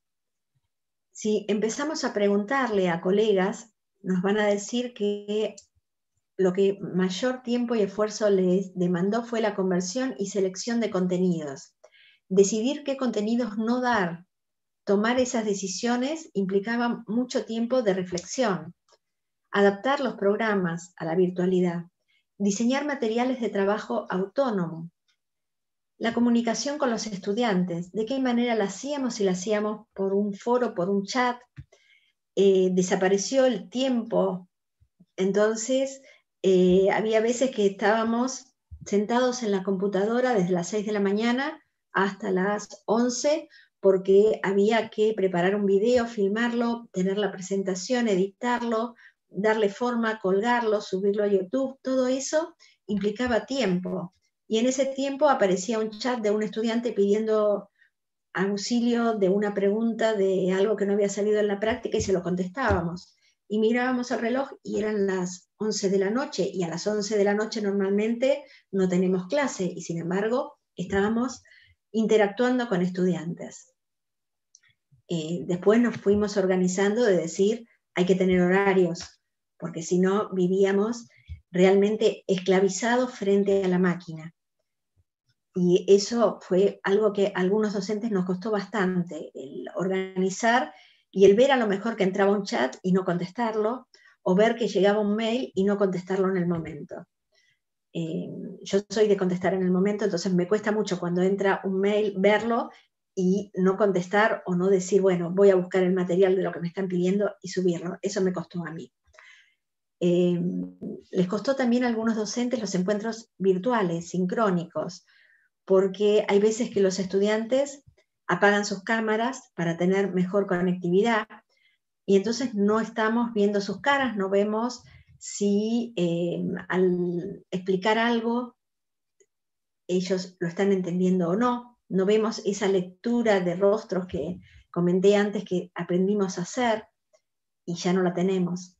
Si empezamos a preguntarle a colegas, nos van a decir que lo que mayor tiempo y esfuerzo les demandó fue la conversión y selección de contenidos. Decidir qué contenidos no dar, tomar esas decisiones implicaba mucho tiempo de reflexión. Adaptar los programas a la virtualidad. Diseñar materiales de trabajo autónomo. La comunicación con los estudiantes, de qué manera la hacíamos, si la hacíamos por un foro, por un chat, desapareció el tiempo, entonces había veces que estábamos sentados en la computadora desde las 6 de la mañana hasta las 11, porque había que preparar un video, filmarlo, tener la presentación, editarlo, darle forma, colgarlo, subirlo a YouTube, todo eso implicaba tiempo. Y en ese tiempo aparecía un chat de un estudiante pidiendo auxilio de una pregunta de algo que no había salido en la práctica y se lo contestábamos. Y mirábamos el reloj y eran las 11 de la noche, y a las 11 de la noche normalmente no tenemos clase, y sin embargo estábamos interactuando con estudiantes. Después nos fuimos organizando de decir, hay que tener horarios, porque si no vivíamos realmente esclavizados frente a la máquina. Y eso fue algo que a algunos docentes nos costó bastante, el organizar y el ver a lo mejor que entraba un chat y no contestarlo, o ver que llegaba un mail y no contestarlo en el momento. Yo soy de contestar en el momento, entonces me cuesta mucho cuando entra un mail verlo y no contestar o no decir, bueno, voy a buscar el material de lo que me están pidiendo y subirlo. Eso me costó a mí. Les costó también a algunos docentes los encuentros virtuales, sincrónicos, porque hay veces que los estudiantes apagan sus cámaras para tener mejor conectividad y entonces no estamos viendo sus caras, no vemos si al explicar algo ellos lo están entendiendo o no, no vemos esa lectura de rostros que comenté antes que aprendimos a hacer y ya no la tenemos.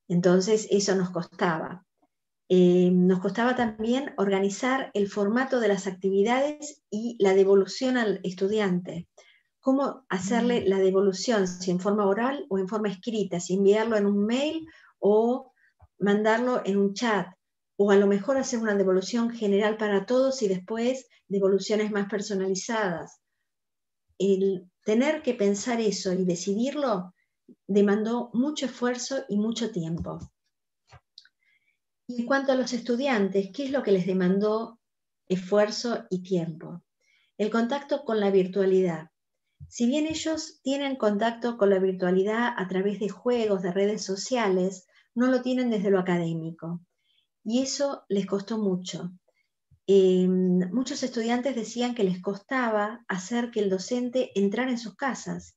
Entonces eso nos costaba. Nos costaba también organizar el formato de las actividades y la devolución al estudiante. ¿Cómo hacerle la devolución? Si en forma oral o en forma escrita, si enviarlo en un mail o mandarlo en un chat, o a lo mejor hacer una devolución general para todos y después devoluciones más personalizadas. El tener que pensar eso y decidirlo demandó mucho esfuerzo y mucho tiempo. Y en cuanto a los estudiantes, ¿qué es lo que les demandó esfuerzo y tiempo? El contacto con la virtualidad. Si bien ellos tienen contacto con la virtualidad a través de juegos, de redes sociales, no lo tienen desde lo académico. Y eso les costó mucho. Muchos estudiantes decían que les costaba hacer que el docente entrara en sus casas,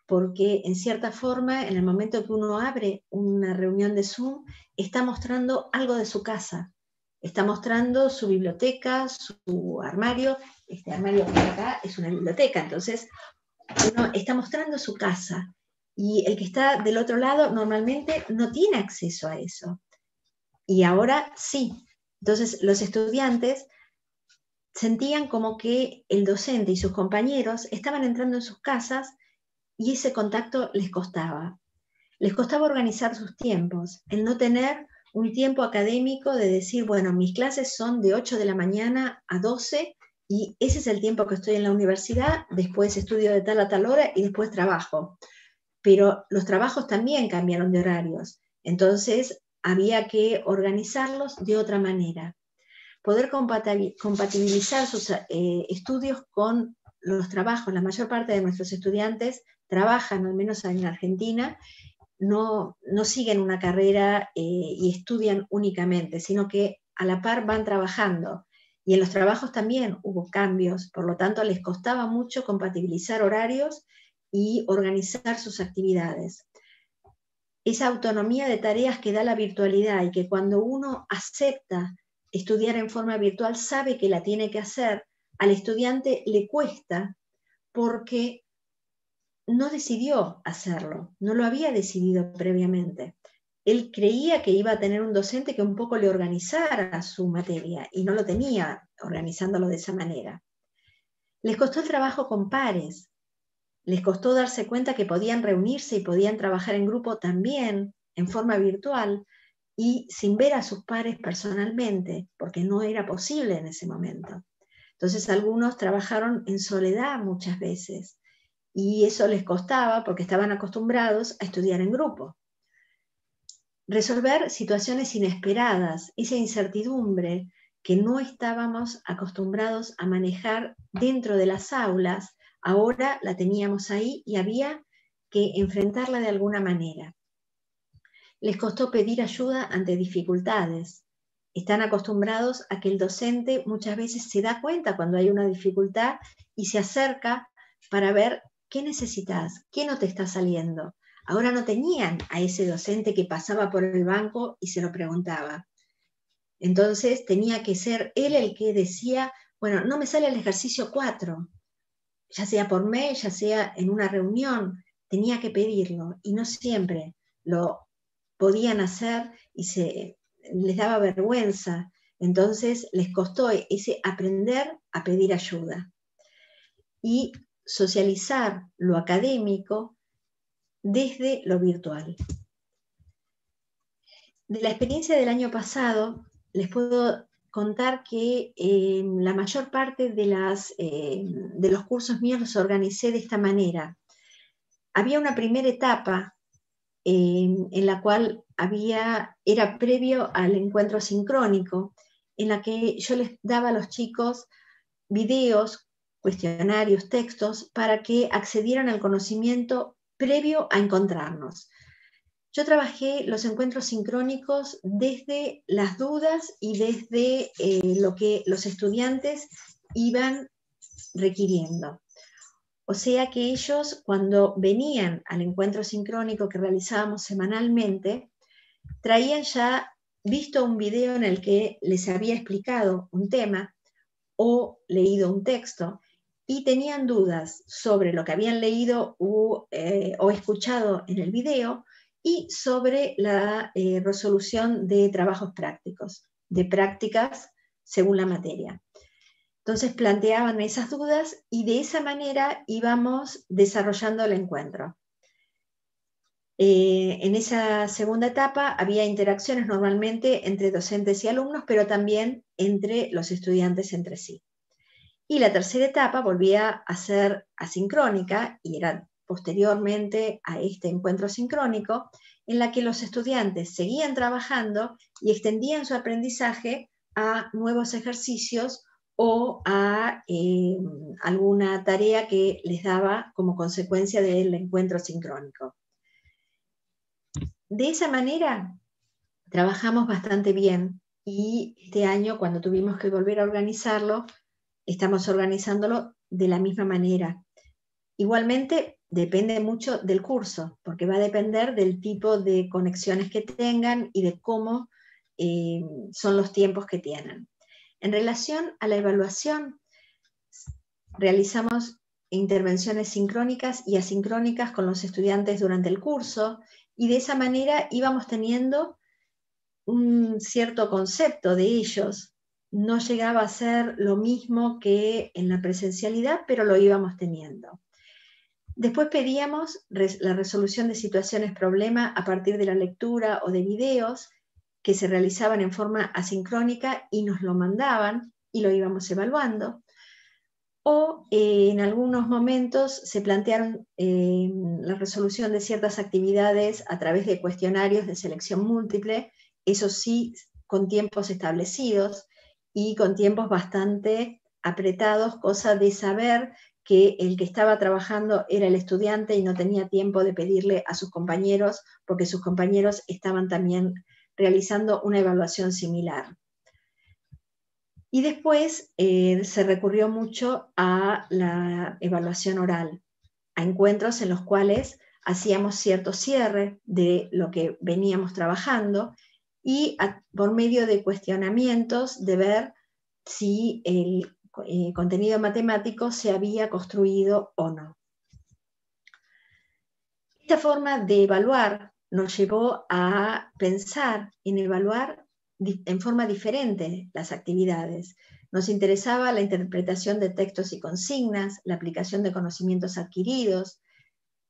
porque en cierta forma, en el momento que uno abre una reunión de Zoom, está mostrando algo de su casa, está mostrando su biblioteca, su armario. Este armario que está acá es una biblioteca, entonces uno está mostrando su casa, y el que está del otro lado normalmente no tiene acceso a eso. Y ahora sí, Entonces los estudiantes sentían como que el docente y sus compañeros estaban entrando en sus casas y ese contacto les costaba. Les costaba organizar sus tiempos, el no tener un tiempo académico de decir, bueno, mis clases son de 8 de la mañana a 12 y ese es el tiempo que estoy en la universidad, después estudio de tal a tal hora y después trabajo. Pero los trabajos también cambiaron de horarios, entonces había que organizarlos de otra manera. Poder compatibilizar sus estudios con los trabajos. La mayor parte de nuestros estudiantes trabajan, al menos en Argentina, no siguen una carrera y estudian únicamente, sino que a la par van trabajando. Y en los trabajos también hubo cambios, por lo tanto les costaba mucho compatibilizar horarios y organizar sus actividades. Esa autonomía de tareas que da la virtualidad y que cuando uno acepta estudiar en forma virtual sabe que la tiene que hacer, al estudiante le cuesta porque no decidió hacerlo, no lo había decidido previamente. Él creía que iba a tener un docente que un poco le organizara su materia y no lo tenía organizándolo de esa manera. Les costó el trabajo con pares, les costó darse cuenta que podían reunirse y podían trabajar en grupo también en forma virtual y sin ver a sus pares personalmente, porque no era posible en ese momento. Entonces algunos trabajaron en soledad muchas veces y eso les costaba porque estaban acostumbrados a estudiar en grupo. Resolver situaciones inesperadas, esa incertidumbre que no estábamos acostumbrados a manejar dentro de las aulas, ahora la teníamos ahí y había que enfrentarla de alguna manera. Les costó pedir ayuda ante dificultades. Están acostumbrados a que el docente muchas veces se da cuenta cuando hay una dificultad y se acerca para ver qué necesitas, qué no te está saliendo. Ahora no tenían a ese docente que pasaba por el banco y se lo preguntaba. Entonces tenía que ser él el que decía, bueno, no me sale el ejercicio 4, ya sea por mail, ya sea en una reunión, tenía que pedirlo y no siempre lo podían hacer y les daba vergüenza. Entonces les costó ese aprender a pedir ayuda y socializar lo académico desde lo virtual. De la experiencia del año pasado, les puedo contar que la mayor parte de los cursos míos los organicé de esta manera. Había una primera etapa en la cual era previo al encuentro sincrónico, en la que yo les daba a los chicos videos, cuestionarios, textos, para que accedieran al conocimiento previo a encontrarnos. Yo trabajé los encuentros sincrónicos desde las dudas y desde lo que los estudiantes iban requiriendo. O sea que ellos, cuando venían al encuentro sincrónico que realizábamos semanalmente, traían ya visto un video en el que les había explicado un tema o leído un texto y tenían dudas sobre lo que habían leído o escuchado en el video y sobre la resolución de trabajos prácticos, de prácticas según la materia. Entonces planteaban esas dudas y de esa manera íbamos desarrollando el encuentro. En esa segunda etapa había interacciones normalmente entre docentes y alumnos, pero también entre los estudiantes entre sí. Y la tercera etapa volvía a ser asincrónica y era posteriormente a este encuentro sincrónico, en la que los estudiantes seguían trabajando y extendían su aprendizaje a nuevos ejercicios o a alguna tarea que les daba como consecuencia del encuentro sincrónico. De esa manera trabajamos bastante bien y este año, cuando tuvimos que volver a organizarlo, estamos organizándolo de la misma manera. Igualmente, depende mucho del curso, porque va a depender del tipo de conexiones que tengan y de cómo son los tiempos que tienen. En relación a la evaluación, realizamos intervenciones sincrónicas y asincrónicas con los estudiantes durante el curso y de esa manera íbamos teniendo un cierto concepto de ellos no llegaba a ser lo mismo que en la presencialidad, pero lo íbamos teniendo. Después pedíamos la resolución de situaciones problema a partir de la lectura o de videos que se realizaban en forma asincrónica y nos lo mandaban y lo íbamos evaluando. O en algunos momentos se plantearon la resolución de ciertas actividades a través de cuestionarios de selección múltiple, eso sí, con tiempos establecidos y con tiempos bastante apretados, cosa de saber que el que estaba trabajando era el estudiante y no tenía tiempo de pedirle a sus compañeros, porque sus compañeros estaban también realizando una evaluación similar. Y después se recurrió mucho a la evaluación oral, a encuentros en los cuales hacíamos cierto cierre de lo que veníamos trabajando y por medio de cuestionamientos de ver si el contenido matemático se había construido o no. Esta forma de evaluar nos llevó a pensar en evaluar en forma diferente las actividades. Nos interesaba la interpretación de textos y consignas, la aplicación de conocimientos adquiridos,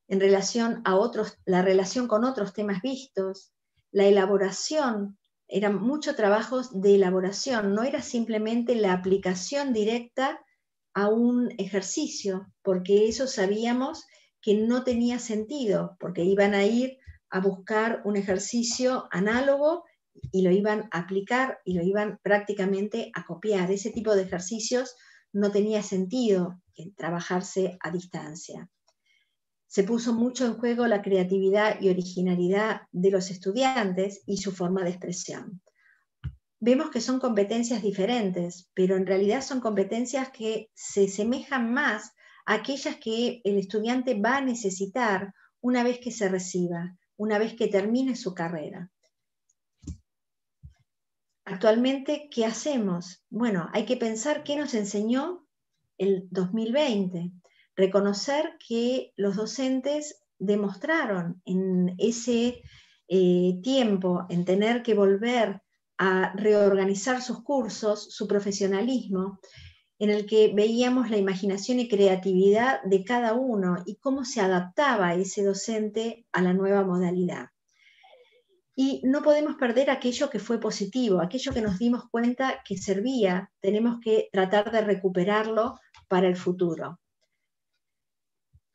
en relación a la relación con otros temas vistos, la elaboración. Eran muchos trabajos de elaboración, no era simplemente la aplicación directa a un ejercicio, porque eso sabíamos que no tenía sentido, porque iban a ir a buscar un ejercicio análogo y lo iban a aplicar y lo iban prácticamente a copiar. Ese tipo de ejercicios no tenía sentido en trabajarse a distancia. Se puso mucho en juego la creatividad y originalidad de los estudiantes y su forma de expresión. Vemos que son competencias diferentes, pero en realidad son competencias que se semejan más a aquellas que el estudiante va a necesitar una vez que se reciba, una vez que termine su carrera. Actualmente, ¿qué hacemos? Bueno, hay que pensar qué nos enseñó el 2020. Reconocer que los docentes demostraron en ese tiempo, en tener que volver a reorganizar sus cursos, su profesionalismo, en el que veíamos la imaginación y creatividad de cada uno y cómo se adaptaba ese docente a la nueva modalidad. Y no podemos perder aquello que fue positivo, aquello que nos dimos cuenta que servía, tenemos que tratar de recuperarlo para el futuro.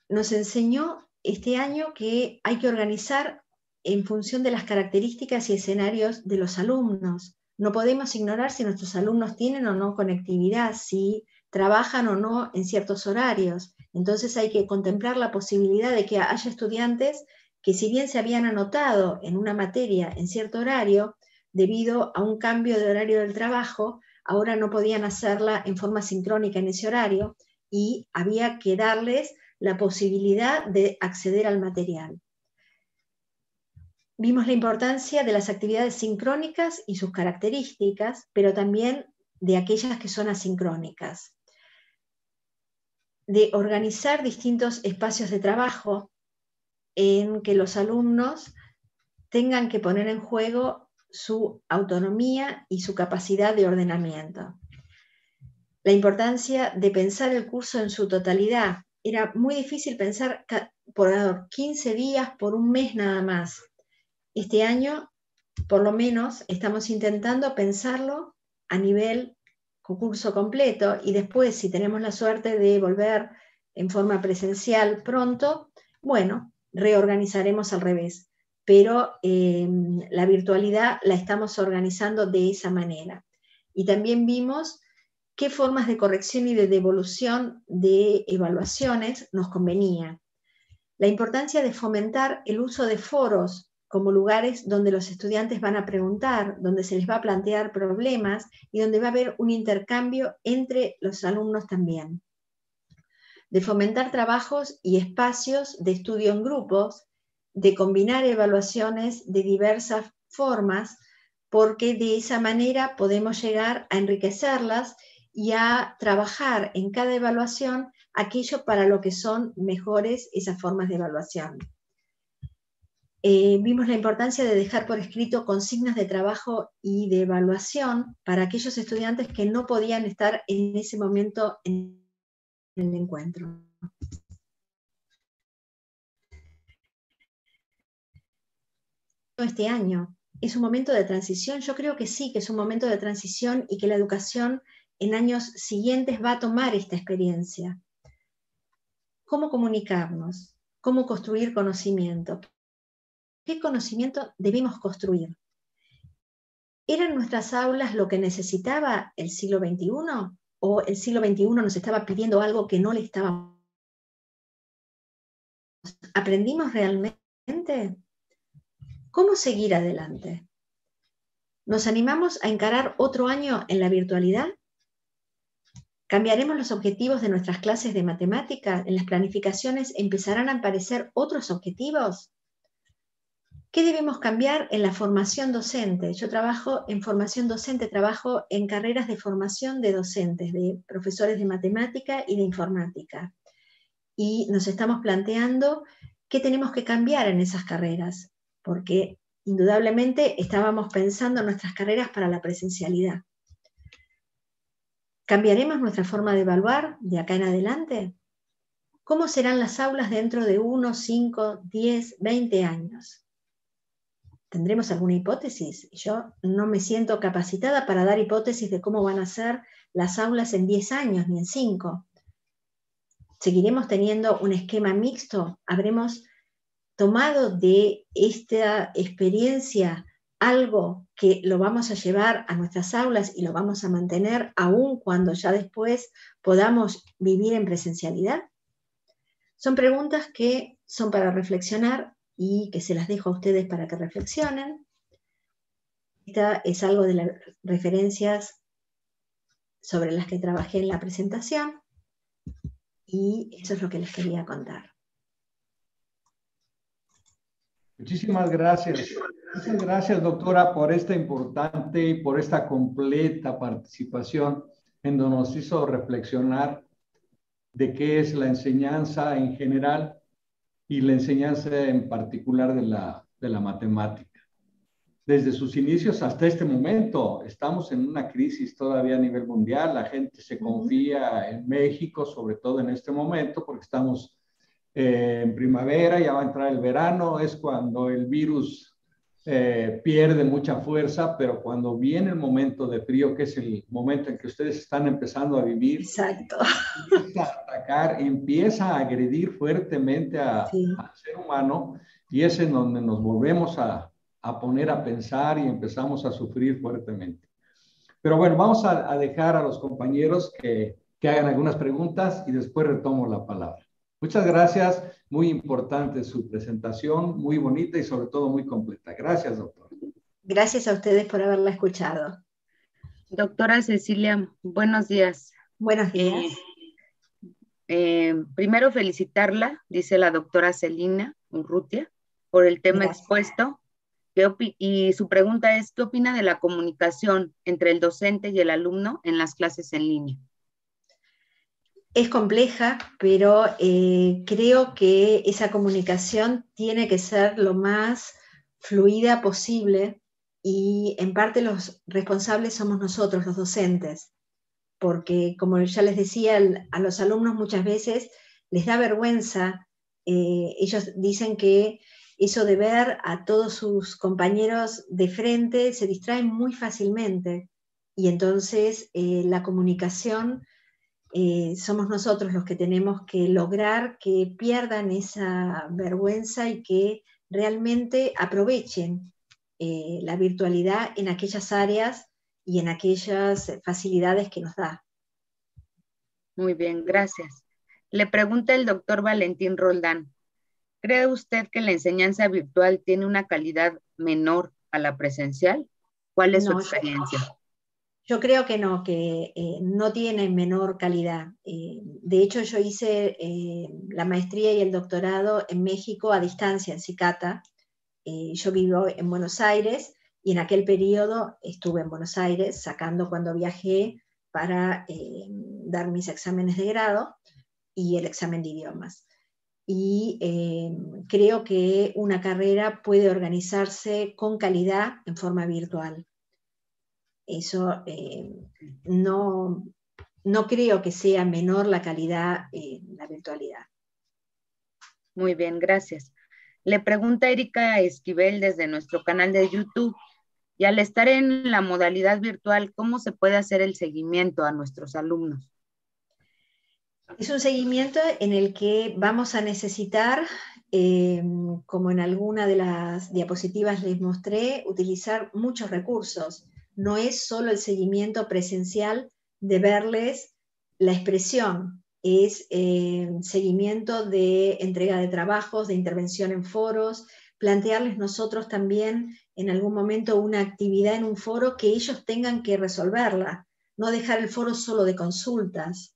Nos enseñó este año que hay que organizar en función de las características y escenarios de los alumnos. No podemos ignorar si nuestros alumnos tienen o no conectividad, si trabajan o no en ciertos horarios. Entonces hay que contemplar la posibilidad de que haya estudiantes que, si bien se habían anotado en una materia en cierto horario, debido a un cambio de horario del trabajo, ahora no podían hacerla en forma sincrónica en ese horario y había que darles la posibilidad de acceder al material. Vimos la importancia de las actividades sincrónicas y sus características, pero también de aquellas que son asincrónicas. De organizar distintos espacios de trabajo en que los alumnos tengan que poner en juego su autonomía y su capacidad de ordenamiento. La importancia de pensar el curso en su totalidad. Era muy difícil pensar por 15 días, por un mes nada más. Este año, por lo menos, estamos intentando pensarlo a nivel curso completo y después, si tenemos la suerte de volver en forma presencial pronto, bueno, reorganizaremos al revés. Pero la virtualidad la estamos organizando de esa manera. Y también vimos qué formas de corrección y de devolución de evaluaciones nos convenía. La importancia de fomentar el uso de foros como lugares donde los estudiantes van a preguntar, donde se les va a plantear problemas y donde va a haber un intercambio entre los alumnos también. De fomentar trabajos y espacios de estudio en grupos, de combinar evaluaciones de diversas formas, porque de esa manera podemos llegar a enriquecerlas y a trabajar en cada evaluación aquello para lo que son mejores esas formas de evaluación. vimos la importancia de dejar por escrito consignas de trabajo y de evaluación para aquellos estudiantes que no podían estar en ese momento en el encuentro. Este año es un momento de transición. Yo creo que sí, que es un momento de transición y que la educación en años siguientes va a tomar esta experiencia. ¿Cómo comunicarnos? ¿Cómo construir conocimiento? ¿Qué conocimiento debemos construir? ¿Eran nuestras aulas lo que necesitaba el siglo XXI? ¿O el siglo XXI nos estaba pidiendo algo que no le estábamos? ¿Aprendimos realmente? ¿Cómo seguir adelante? ¿Nos animamos a encarar otro año en la virtualidad? ¿Cambiaremos los objetivos de nuestras clases de matemática? ¿En las planificaciones empezarán a aparecer otros objetivos? ¿Qué debemos cambiar en la formación docente? Yo trabajo en formación docente, trabajo en carreras de formación de docentes, de profesores de matemática y de informática. Y nos estamos planteando qué tenemos que cambiar en esas carreras, porque indudablemente estábamos pensando en nuestras carreras para la presencialidad. ¿Cambiaremos nuestra forma de evaluar de acá en adelante? ¿Cómo serán las aulas dentro de 1, 5, 10, 20 años? ¿Tendremos alguna hipótesis? Yo no me siento capacitada para dar hipótesis de cómo van a ser las aulas en 10 años ni en 5. ¿Seguiremos teniendo un esquema mixto? ¿Habremos tomado de esta experiencia algo que lo vamos a llevar a nuestras aulas y lo vamos a mantener aún cuando ya después podamos vivir en presencialidad? Son preguntas que son para reflexionar y que se las dejo a ustedes para que reflexionen. Esta es algo de las referencias sobre las que trabajé en la presentación y eso es lo que les quería contar. Muchísimas gracias. Muchas gracias, doctora, por esta importante y por esta completa participación en donde nos hizo reflexionar de qué es la enseñanza en general y la enseñanza en particular de la matemática. Desde sus inicios hasta este momento, estamos en una crisis todavía a nivel mundial. La gente se confía en México, sobre todo en este momento, porque estamos en primavera, ya va a entrar el verano, es cuando el virus pierde mucha fuerza, pero cuando viene el momento de frío, que es el momento en que ustedes están empezando a vivir, exacto, empieza a atacar, empieza a agredir fuertemente al ser humano, y es en donde nos volvemos a poner a pensar y empezamos a sufrir fuertemente. Pero bueno, vamos a dejar a los compañeros que hagan algunas preguntas y después retomo la palabra. Muchas gracias, muy importante su presentación, muy bonita y sobre todo muy completa. Gracias, doctor. Gracias a ustedes por haberla escuchado. Doctora Cecilia, buenos días. Buenos días. Primero felicitarla, dice la doctora Celina Urrutia, por el tema expuesto. Y su pregunta es, ¿qué opina de la comunicación entre el docente y el alumno en las clases en línea? Es compleja, pero creo que esa comunicación tiene que ser lo más fluida posible y en parte los responsables somos nosotros, los docentes, porque como ya les decía, a los alumnos muchas veces les da vergüenza. Ellos dicen que eso de ver a todos sus compañeros de frente se distraen muy fácilmente y entonces la comunicación somos nosotros los que tenemos que lograr que pierdan esa vergüenza y que realmente aprovechen la virtualidad en aquellas áreas y en aquellas facilidades que nos da. Muy bien, gracias. Le pregunta el doctor Valentín Roldán, ¿cree usted que la enseñanza virtual tiene una calidad menor a la presencial? ¿Cuál es su experiencia? Yo creo que no tiene menor calidad. De hecho, yo hice la maestría y el doctorado en México a distancia, en Cicata. Yo vivo en Buenos Aires y en aquel periodo estuve en Buenos Aires sacando cuando viajé para dar mis exámenes de grado y el examen de idiomas. y creo que una carrera puede organizarse con calidad en forma virtual. Eso no creo que sea menor la calidad en la virtualidad. Muy bien, gracias. Le pregunta Erika Esquivel desde nuestro canal de YouTube, y al estar en la modalidad virtual, ¿cómo se puede hacer el seguimiento a nuestros alumnos? Es un seguimiento en el que vamos a necesitar, como en alguna de las diapositivas les mostré, utilizar muchos recursos. No es solo el seguimiento presencial de verles la expresión, es seguimiento de entrega de trabajos, de intervención en foros, plantearles nosotros también en algún momento una actividad en un foro que ellos tengan que resolverla, no dejar el foro solo de consultas.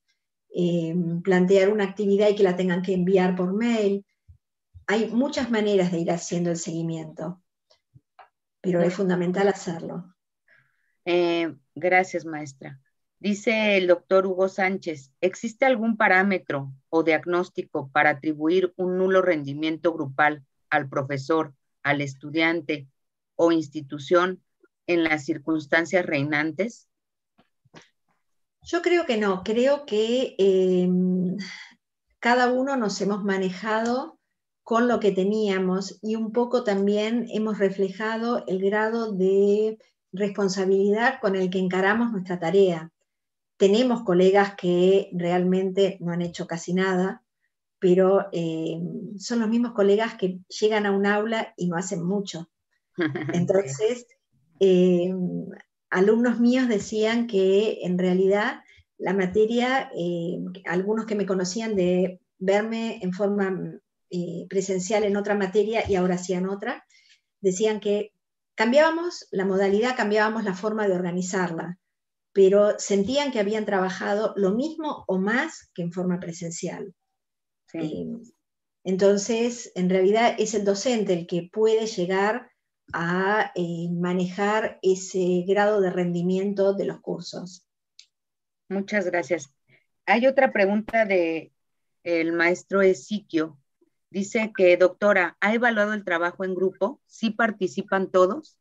Plantear una actividad y que la tengan que enviar por mail. Hay muchas maneras de ir haciendo el seguimiento, pero es fundamental hacerlo. Gracias, maestra. Dice el doctor Hugo Sánchez, ¿existe algún parámetro o diagnóstico para atribuir un nulo rendimiento grupal al profesor, al estudiante o institución en las circunstancias reinantes? Yo creo que no, creo que cada uno nos hemos manejado con lo que teníamos y un poco también hemos reflejado el grado de responsabilidad con el que encaramos nuestra tarea. Tenemos colegas que realmente no han hecho casi nada, pero son los mismos colegas que llegan a un aula y no hacen mucho. Entonces, alumnos míos decían que en realidad la materia, algunos que me conocían de verme en forma presencial en otra materia y ahora hacían otra, decían que cambiábamos la modalidad, cambiábamos la forma de organizarla, pero sentían que habían trabajado lo mismo o más que en forma presencial. Sí. Entonces, en realidad es el docente el que puede llegar a manejar ese grado de rendimiento de los cursos. Muchas gracias. Hay otra pregunta de el maestro Ezequiel. Dice que, doctora, ¿ha evaluado el trabajo en grupo? ¿Sí participan todos?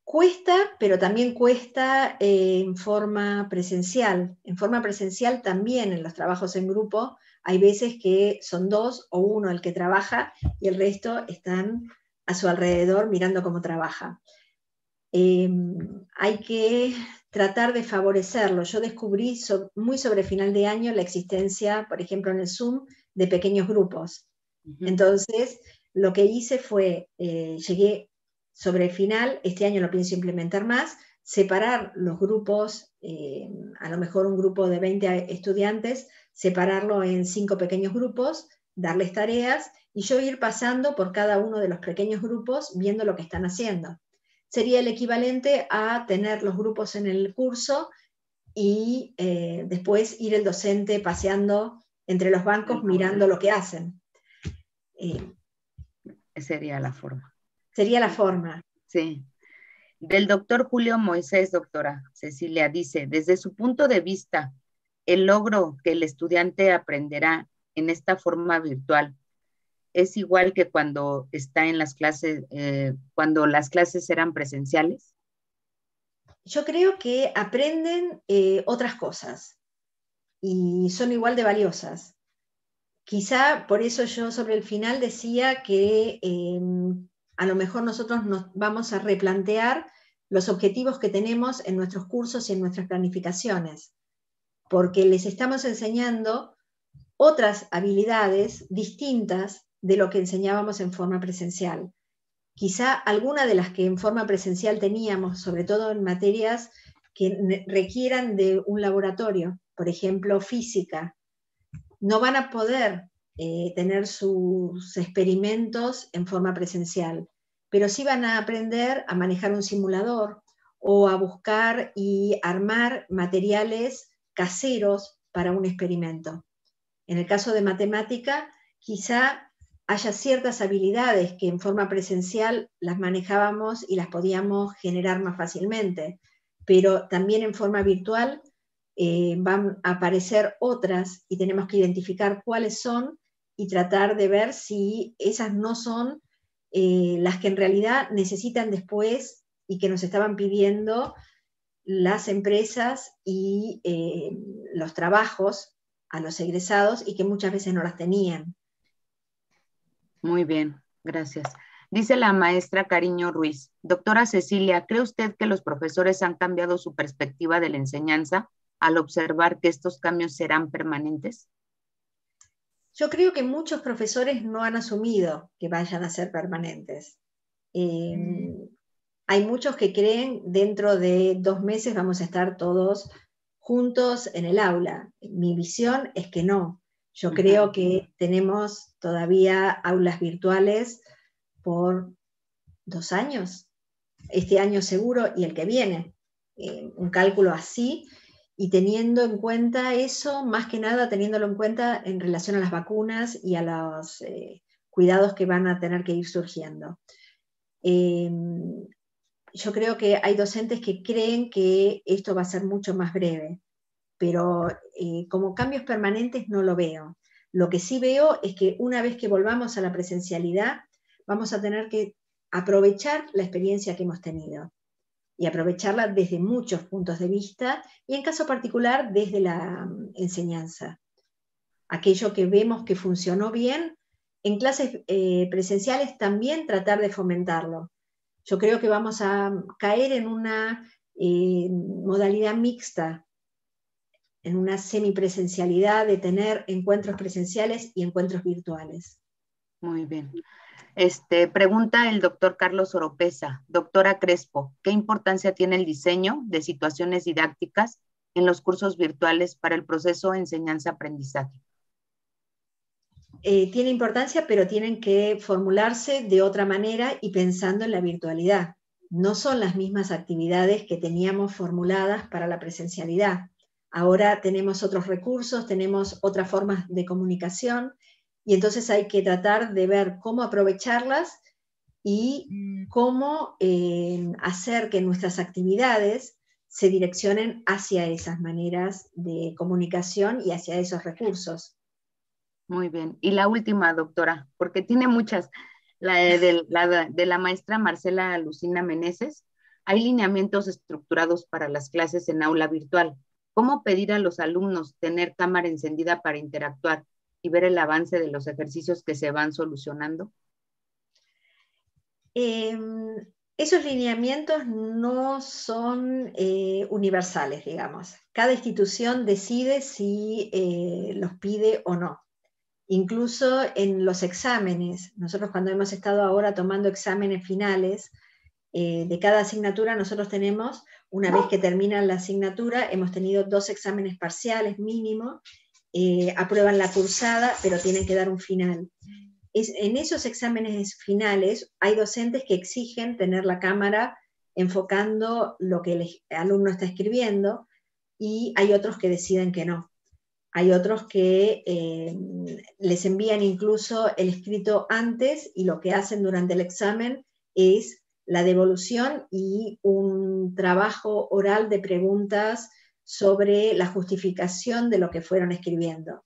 Cuesta, pero también cuesta en forma presencial. En forma presencial también en los trabajos en grupo hay veces que son 2 o 1 el que trabaja y el resto están a su alrededor mirando cómo trabaja. Hay que tratar de favorecerlo. Yo descubrí muy sobre final de año la existencia, por ejemplo en el Zoom, de pequeños grupos. Entonces, lo que hice fue, llegué sobre el final, este año lo pienso implementar más, separar los grupos, a lo mejor un grupo de 20 estudiantes, separarlo en 5 pequeños grupos, darles tareas, y yo ir pasando por cada uno de los pequeños grupos viendo lo que están haciendo. Sería el equivalente a tener los grupos en el curso y después ir el docente paseando entre los bancos mirando lo que hacen. Sería la forma. Sería la forma. Sí. Del doctor Julio Moisés, doctora Cecilia, dice, desde su punto de vista, el logro que el estudiante aprenderá en esta forma virtual es igual que cuando está en las clases, cuando las clases eran presenciales. Yo creo que aprenden otras cosas y son igual de valiosas. Quizá por eso yo sobre el final decía que a lo mejor nosotros nos vamos a replantear los objetivos que tenemos en nuestros cursos y en nuestras planificaciones, porque les estamos enseñando otras habilidades distintas de lo que enseñábamos en forma presencial. Quizá alguna de las que en forma presencial teníamos, sobre todo en materias que requieran de un laboratorio, por ejemplo, física, no van a poder tener sus experimentos en forma presencial, pero sí van a aprender a manejar un simulador o a buscar y armar materiales caseros para un experimento. En el caso de matemática, quizá haya ciertas habilidades que en forma presencial las manejábamos y las podíamos generar más fácilmente, pero también en forma virtual van a aparecer otras y tenemos que identificar cuáles son y tratar de ver si esas no son las que en realidad necesitan después y que nos estaban pidiendo las empresas y los trabajos a los egresados y que muchas veces no las tenían. Muy bien, gracias. Dice la maestra Cariño Ruiz: doctora Cecilia, ¿cree usted que los profesores han cambiado su perspectiva de la enseñanza al observar que estos cambios serán permanentes? Yo creo que muchos profesores no han asumido que vayan a ser permanentes. Hay muchos que creen dentro de 2 meses vamos a estar todos juntos en el aula. Mi visión es que no. Yo creo que tenemos todavía aulas virtuales por 2 años, este año seguro y el que viene. Un cálculo así, y teniendo en cuenta eso, más que nada teniéndolo en cuenta en relación a las vacunas y a los cuidados que van a tener que ir surgiendo. Yo creo que hay docentes que creen que esto va a ser mucho más breve, pero como cambios permanentes no lo veo. Lo que sí veo es que una vez que volvamos a la presencialidad, vamos a tener que aprovechar la experiencia que hemos tenido y aprovecharla desde muchos puntos de vista y en caso particular desde la enseñanza. Aquello que vemos que funcionó bien, en clases presenciales también tratar de fomentarlo. Yo creo que vamos a caer en una modalidad mixta, en una semipresencialidad de tener encuentros presenciales y encuentros virtuales. Muy bien. Pregunta el doctor Carlos Oropesa: doctora Crespo, ¿qué importancia tiene el diseño de situaciones didácticas en los cursos virtuales para el proceso de enseñanza-aprendizaje? Tiene importancia, pero tienen que formularse de otra manera y pensando en la virtualidad. No son las mismas actividades que teníamos formuladas para la presencialidad. Ahora tenemos otros recursos, tenemos otras formas de comunicación, y entonces hay que tratar de ver cómo aprovecharlas y cómo hacer que nuestras actividades se direccionen hacia esas maneras de comunicación y hacia esos recursos. Muy bien. Y la última, doctora, porque tiene muchas, la de la maestra Marcela Lucina Meneses: hay lineamientos estructurados para las clases en aula virtual. ¿Cómo pedir a los alumnos tener cámara encendida para interactuar y ver el avance de los ejercicios que se van solucionando? Esos lineamientos no son universales, digamos. Cada institución decide si los pide o no. Incluso en los exámenes, nosotros cuando hemos estado ahora tomando exámenes finales de cada asignatura, nosotros tenemos, una vez que termina la asignatura, hemos tenido 2 exámenes parciales mínimo, aprueban la cursada, pero tienen que dar un final. En esos exámenes finales hay docentes que exigen tener la cámara enfocando lo que el alumno está escribiendo, y hay otros que deciden que no. Hay otros que les envían incluso el escrito antes, y lo que hacen durante el examen es la devolución y un trabajo oral de preguntas sobre la justificación de lo que fueron escribiendo.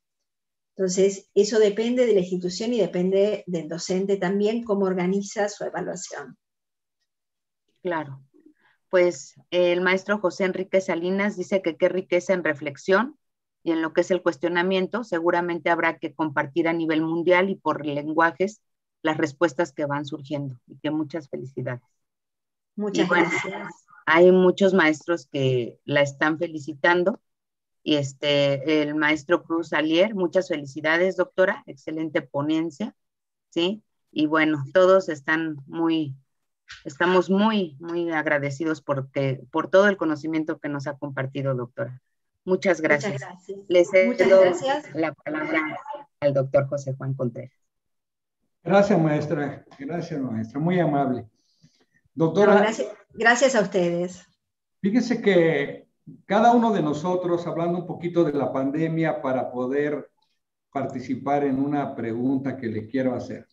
Entonces, eso depende de la institución y depende del docente también cómo organiza su evaluación. Claro. Pues el maestro José Enrique Salinas dice que qué riqueza en reflexión y en lo que es el cuestionamiento. Seguramente habrá que compartir a nivel mundial y por lenguajes las respuestas que van surgiendo, y que muchas felicidades. Muchas gracias. Hay muchos maestros que la están felicitando, y el maestro Cruz Alier: muchas felicidades, doctora, excelente ponencia, ¿sí? Y bueno, todos estamos muy agradecidos por todo el conocimiento que nos ha compartido, doctora. Muchas gracias. Muchas gracias. Les cedo gracias. la palabra al doctor José Juan Contreras. Gracias, maestra. Gracias, maestra. Muy amable. Doctora. No, gracias a ustedes. Fíjese que cada uno de nosotros, hablando un poquito de la pandemia para poder participar en una pregunta que le quiero hacer.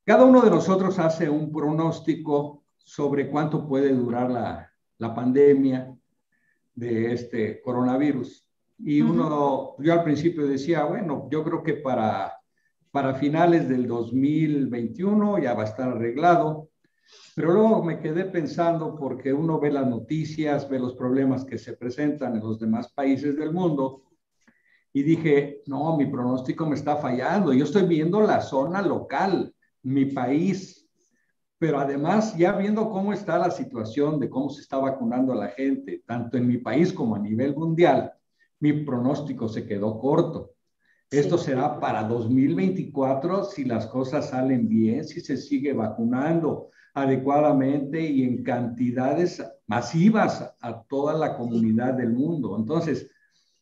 Cada uno de nosotros hace un pronóstico sobre cuánto puede durar la pandemia, de este coronavirus. Y yo al principio decía, bueno, yo creo que para finales del 2021 ya va a estar arreglado, pero luego me quedé pensando porque uno ve las noticias, ve los problemas que se presentan en los demás países del mundo y dije, no, mi pronóstico me está fallando. Yo estoy viendo la zona local, mi país, pero además ya viendo cómo está la situación de cómo se está vacunando a la gente, tanto en mi país como a nivel mundial, mi pronóstico se quedó corto. Esto será para 2024 si las cosas salen bien, si se sigue vacunando adecuadamente y en cantidades masivas a toda la comunidad del mundo. Entonces,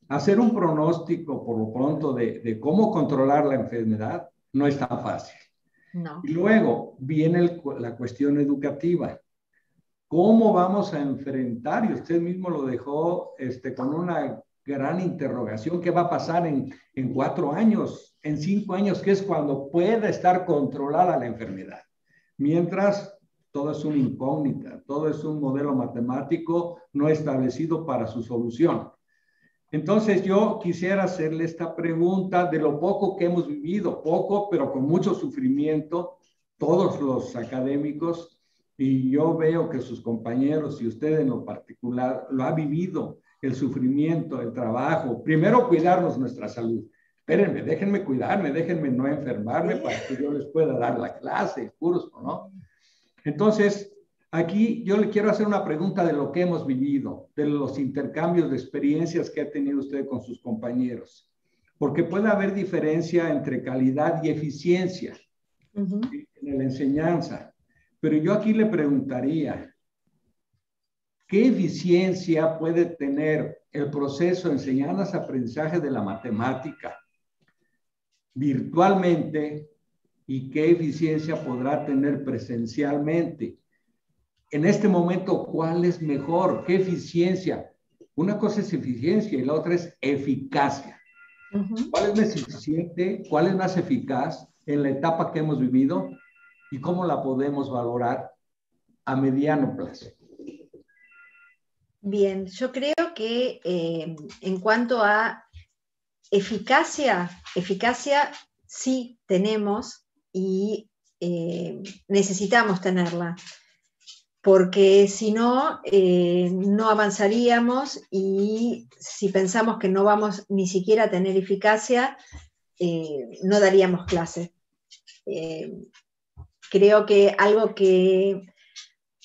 hacer un pronóstico por lo pronto de cómo controlar la enfermedad no es tan fácil. No. Y luego viene la cuestión educativa. ¿Cómo vamos a enfrentar? Y usted mismo lo dejó con una gran interrogación. ¿Qué va a pasar en 4 años, en 5 años, que es cuando pueda estar controlada la enfermedad? Mientras, todo es una incógnita, todo es un modelo matemático no establecido para su solución. Entonces yo quisiera hacerle esta pregunta de lo poco que hemos vivido, poco, pero con mucho sufrimiento, todos los académicos, y yo veo que sus compañeros y usted en lo particular lo ha vivido, el sufrimiento, el trabajo. Primero, cuidarnos nuestra salud. Espérenme, déjenme cuidarme, déjenme no enfermarme para que yo les pueda dar la clase, el curso, ¿no? Entonces, aquí yo le quiero hacer una pregunta de lo que hemos vivido, de los intercambios de experiencias que ha tenido usted con sus compañeros, porque puede haber diferencia entre calidad y eficiencia en la enseñanza. Pero yo aquí le preguntaría, ¿qué eficiencia puede tener el proceso de enseñanza-aprendizaje de la matemática virtualmente y qué eficiencia podrá tener presencialmente? En este momento, ¿cuál es mejor? ¿Qué eficiencia? Una cosa es eficiencia y la otra es eficacia. ¿Cuál es más eficiente? ¿Cuál es más eficaz en la etapa que hemos vivido? ¿Y cómo la podemos valorar a mediano plazo? Bien, yo creo que en cuanto a eficacia sí tenemos y necesitamos tenerla, porque si no, no avanzaríamos, y si pensamos que no vamos ni siquiera a tener eficacia, no daríamos clase. Creo que algo que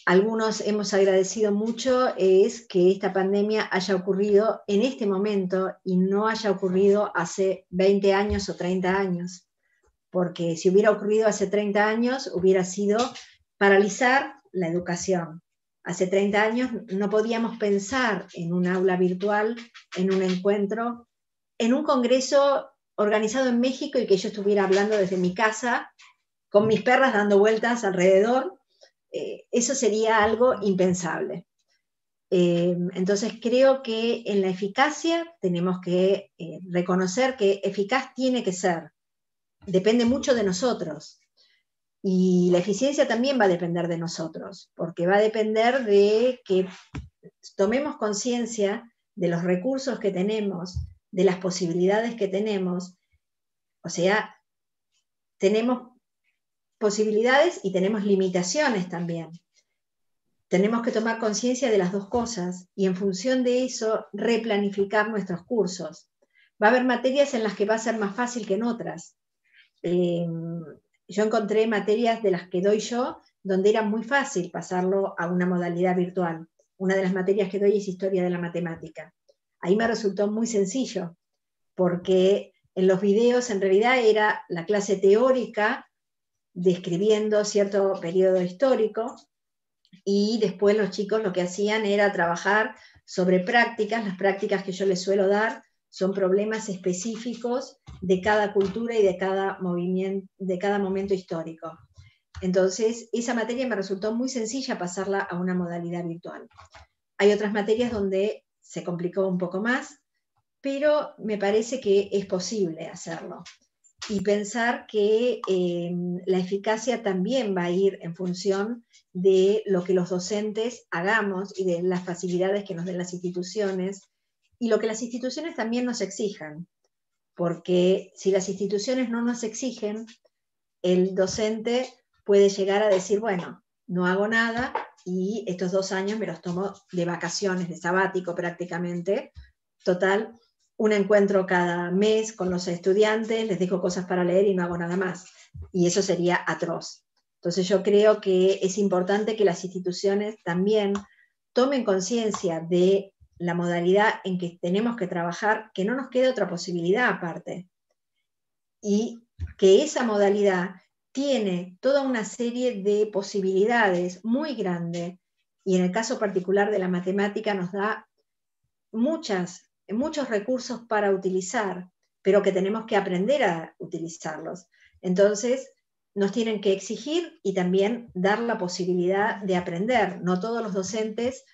algunos hemos agradecido mucho es que esta pandemia haya ocurrido en este momento y no haya ocurrido hace 20 años o 30 años, porque si hubiera ocurrido hace 30 años hubiera sido paralizar la educación. Hace 30 años no podíamos pensar en un aula virtual, en un encuentro, en un congreso organizado en México y que yo estuviera hablando desde mi casa con mis perras dando vueltas alrededor. Eso sería algo impensable. Entonces creo que en la eficacia tenemos que reconocer que eficaz tiene que ser. Depende mucho de nosotros. Y la eficiencia también va a depender de nosotros, porque va a depender de que tomemos conciencia de los recursos que tenemos, de las posibilidades que tenemos. O sea, tenemos posibilidades y tenemos limitaciones también. Tenemos que tomar conciencia de las dos cosas y en función de eso replanificar nuestros cursos. Va a haber materias en las que va a ser más fácil que en otras. Yo encontré materias de las que doy yo donde era muy fácil pasarlo a una modalidad virtual. Una de las materias que doy es Historia de la Matemática. Ahí me resultó muy sencillo, porque en los videos en realidad era la clase teórica describiendo cierto periodo histórico, y después los chicos lo que hacían era trabajar sobre prácticas. Las prácticas que yo les suelo dar son problemas específicos de cada cultura y de cada movimiento, de cada momento histórico. Entonces, esa materia me resultó muy sencilla pasarla a una modalidad virtual. Hay otras materias donde se complicó un poco más, pero me parece que es posible hacerlo. y pensar que la eficacia también va a ir en función de lo que los docentes hagamos y de las facilidades que nos den las instituciones y lo que las instituciones también nos exijan, porque si las instituciones no nos exigen, el docente puede llegar a decir, bueno, no hago nada y estos 2 años me los tomo de vacaciones, de sabático prácticamente. Total, un encuentro cada mes con los estudiantes, les dejo cosas para leer y no hago nada más. Y eso sería atroz. Entonces yo creo que es importante que las instituciones también tomen conciencia de la modalidad en que tenemos que trabajar, que no nos quede otra posibilidad aparte. Y que esa modalidad tiene toda una serie de posibilidades muy grandes, y en el caso particular de la matemática nos da muchos recursos para utilizar, pero que tenemos que aprender a utilizarlos. Entonces, nos tienen que exigir y también dar la posibilidad de aprender. No todos los docentes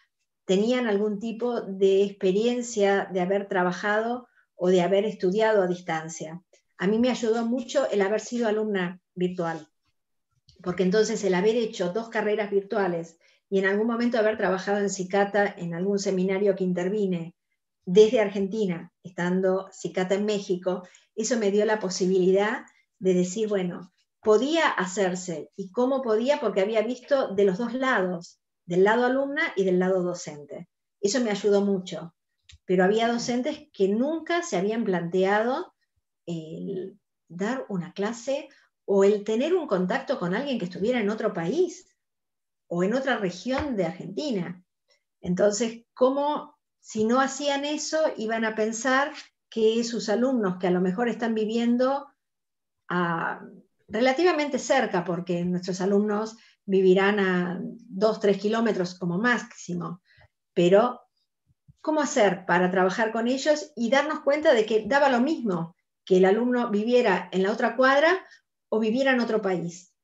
tenían algún tipo de experiencia de haber trabajado o de haber estudiado a distancia. A mí me ayudó mucho el haber sido alumna virtual, porque entonces el haber hecho 2 carreras virtuales y en algún momento haber trabajado en Cicata, en algún seminario que intervine desde Argentina, estando Cicata en México, eso me dio la posibilidad de decir, bueno, podía hacerse. ¿Y cómo podía? Porque había visto de los 2 lados, del lado alumna y del lado docente. Eso me ayudó mucho. Pero había docentes que nunca se habían planteado el dar una clase o el tener un contacto con alguien que estuviera en otro país o en otra región de Argentina. Entonces, ¿cómo, si no hacían eso, iban a pensar que sus alumnos, que a lo mejor están viviendo relativamente cerca, porque nuestros alumnos vivirán a 2-3 kilómetros como máximo, pero ¿cómo hacer para trabajar con ellos y darnos cuenta de que daba lo mismo que el alumno viviera en la otra cuadra o viviera en otro país?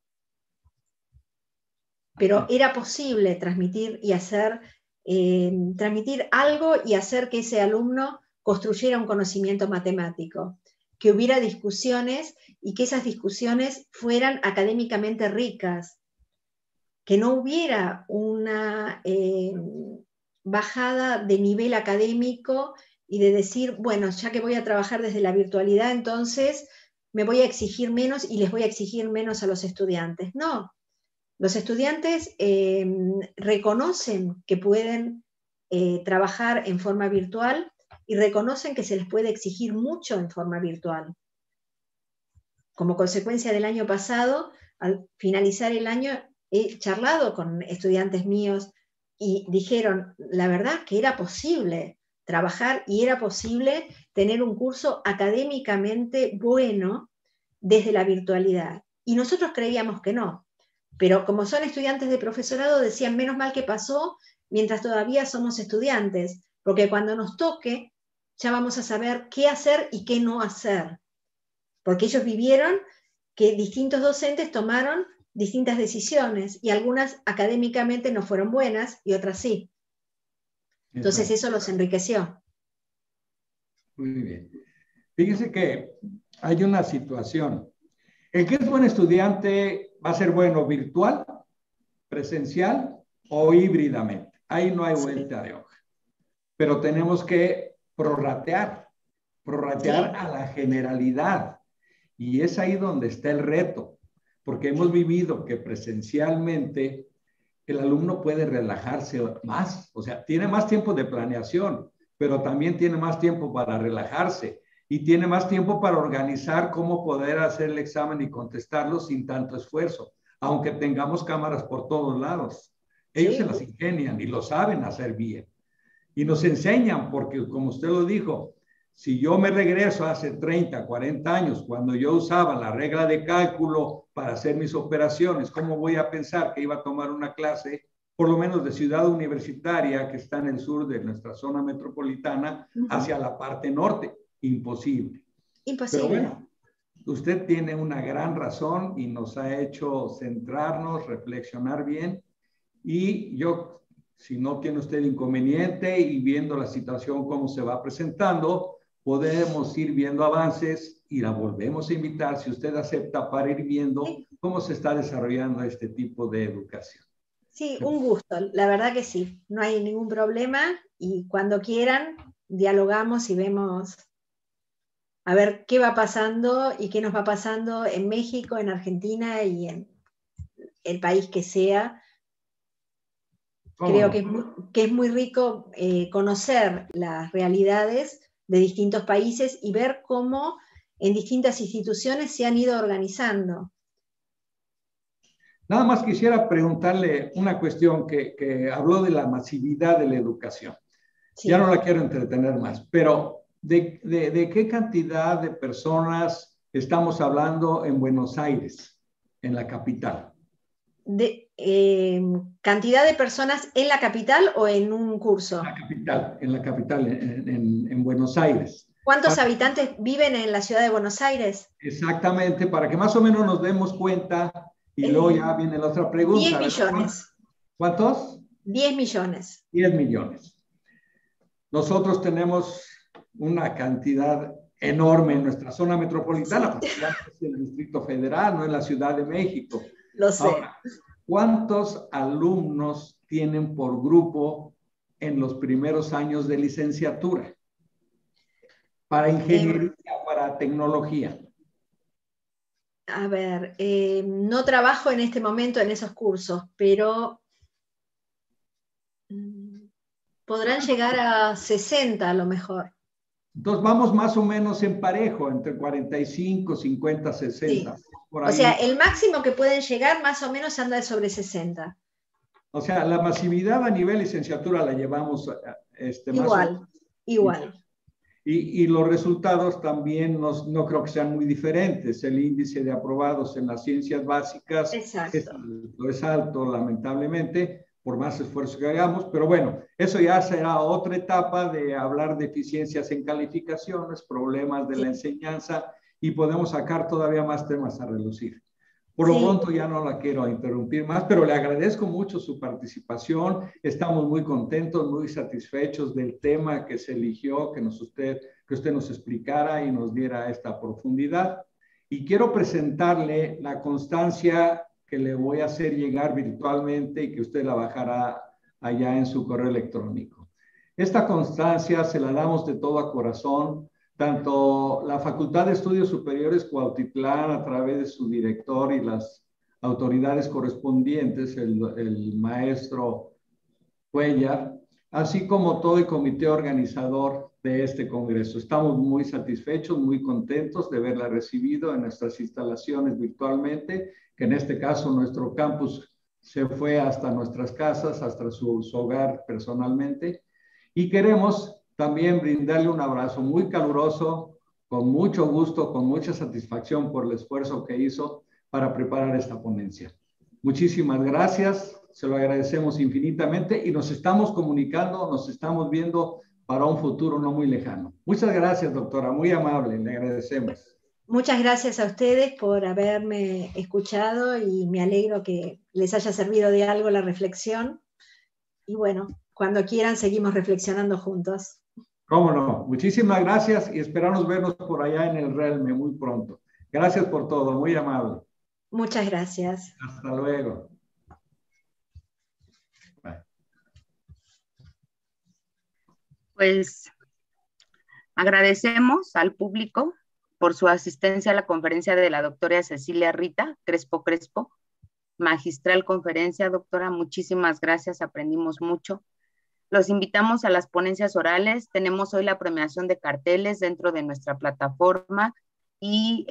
Pero era posible transmitir y hacer, transmitir algo y hacer que ese alumno construyera un conocimiento matemático, que hubiera discusiones y que esas discusiones fueran académicamente ricas, que no hubiera una bajada de nivel académico y de decir, bueno, ya que voy a trabajar desde la virtualidad, entonces me voy a exigir menos y les voy a exigir menos a los estudiantes. No, los estudiantes reconocen que pueden trabajar en forma virtual y reconocen que se les puede exigir mucho en forma virtual. Como consecuencia del año pasado, al finalizar el año, he charlado con estudiantes míos y dijeron, la verdad, que era posible trabajar y era posible tener un curso académicamente bueno desde la virtualidad. Y nosotros creíamos que no. Pero como son estudiantes de profesorado, decían, menos mal que pasó mientras todavía somos estudiantes, porque cuando nos toque, ya vamos a saber qué hacer y qué no hacer. Porque ellos vivieron que distintos docentes tomaron distintas decisiones y algunas académicamente no fueron buenas y otras sí. Entonces eso los enriqueció. Muy bien. Fíjese que hay una situación. El que es buen estudiante va a ser bueno virtual, presencial o híbridamente. Ahí no hay vuelta de hoja. Pero tenemos que prorratear sí, a la generalidad. Y es ahí donde está el reto, porque hemos vivido que presencialmente el alumno puede relajarse más, o sea, tiene más tiempo de planeación, pero también tiene más tiempo para relajarse y tiene más tiempo para organizar cómo poder hacer el examen y contestarlo sin tanto esfuerzo, aunque tengamos cámaras por todos lados. Ellos se las ingenian y lo saben hacer bien. Y nos enseñan, porque como usted lo dijo, si yo me regreso hace 30, 40 años, cuando yo usaba la regla de cálculo para hacer mis operaciones, ¿cómo voy a pensar que iba a tomar una clase, por lo menos de ciudad universitaria, que está en el sur de nuestra zona metropolitana, hacia la parte norte? Imposible. Imposible. Pero bueno, usted tiene una gran razón y nos ha hecho centrarnos, reflexionar bien. Y yo, si no tiene usted inconveniente y viendo la situación cómo se va presentando, podemos ir viendo avances y la volvemos a invitar, si usted acepta, para ir viendo cómo se está desarrollando este tipo de educación. Sí, un gusto, la verdad que sí, no hay ningún problema y cuando quieran dialogamos y vemos a ver qué va pasando y qué nos va pasando en México, en Argentina y en el país que sea. Creo que es muy rico conocer las realidades de distintos países y ver cómo en distintas instituciones se han ido organizando. Nada más quisiera preguntarle una cuestión que habló de la masividad de la educación. Sí. Ya no la quiero entretener más, pero ¿de qué cantidad de personas estamos hablando en Buenos Aires, en la capital? ¿Cantidad de personas en la capital o en un curso? En la capital, en Buenos Aires. ¿Cuántos habitantes viven en la ciudad de Buenos Aires? Exactamente, para que más o menos nos demos cuenta, y luego ya viene la otra pregunta. 10 millones. ¿Cuántos? 10 millones. 10 millones. Nosotros tenemos una cantidad enorme en nuestra zona metropolitana, porque ya es el Distrito Federal, no es la Ciudad de México. Lo sé. Ahora, ¿cuántos alumnos tienen por grupo en los primeros años de licenciatura? Para ingeniería, para tecnología. A ver, no trabajo en este momento en esos cursos, pero podrán llegar a 60 a lo mejor. Entonces vamos más o menos en parejo, entre 45, 50, 60. Sí. O sea, el máximo que pueden llegar más o menos anda sobre 60. O sea, la masividad a nivel licenciatura la llevamos igual, igual. Y los resultados también no creo que sean muy diferentes. El índice de aprobados en las ciencias básicas es alto, lamentablemente, por más esfuerzo que hagamos. Pero bueno, eso ya será otra etapa de hablar de eficiencias en calificaciones, problemas de la enseñanza, y podemos sacar todavía más temas a relucir. Por lo pronto ya no la quiero interrumpir más, pero le agradezco mucho su participación. Estamos muy contentos, muy satisfechos del tema que se eligió, que usted nos explicara y nos diera esta profundidad. Y quiero presentarle la constancia que le voy a hacer llegar virtualmente y que usted la bajará allá en su correo electrónico. Esta constancia se la damos de todo corazón. Tanto la Facultad de Estudios Superiores Cuautitlán, a través de su director y las autoridades correspondientes, el maestro Cuellar, así como todo el comité organizador de este congreso. Estamos muy satisfechos, muy contentos de haberla recibido en nuestras instalaciones virtualmente, que en este caso nuestro campus se fue hasta nuestras casas, hasta su hogar personalmente, y queremos también brindarle un abrazo muy caluroso, con mucho gusto, con mucha satisfacción por el esfuerzo que hizo para preparar esta ponencia. Muchísimas gracias, se lo agradecemos infinitamente y nos estamos comunicando, nos estamos viendo para un futuro no muy lejano. Muchas gracias, doctora, muy amable, le agradecemos. Muchas gracias a ustedes por haberme escuchado y me alegro que les haya servido de algo la reflexión. Y bueno, cuando quieran seguimos reflexionando juntos. Cómo no, muchísimas gracias y esperamos vernos por allá en el Realme muy pronto. Gracias por todo, muy amable. Muchas gracias. Hasta luego. Bye. Pues agradecemos al público por su asistencia a la conferencia de la doctora Cecilia Rita Crespo, magistral conferencia. Doctora, muchísimas gracias, aprendimos mucho. Los invitamos a las ponencias orales. Tenemos hoy la premiación de carteles dentro de nuestra plataforma y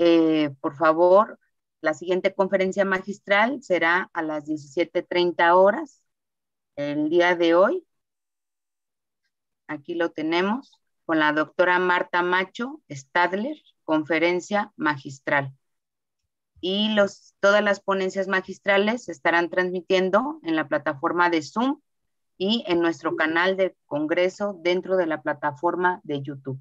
por favor, la siguiente conferencia magistral será a las 17:30 horas el día de hoy. Aquí lo tenemos con la doctora Marta Macho Stadler, conferencia magistral. Y todas las ponencias magistrales se estarán transmitiendo en la plataforma de Zoom y en nuestro canal de congreso dentro de la plataforma de YouTube.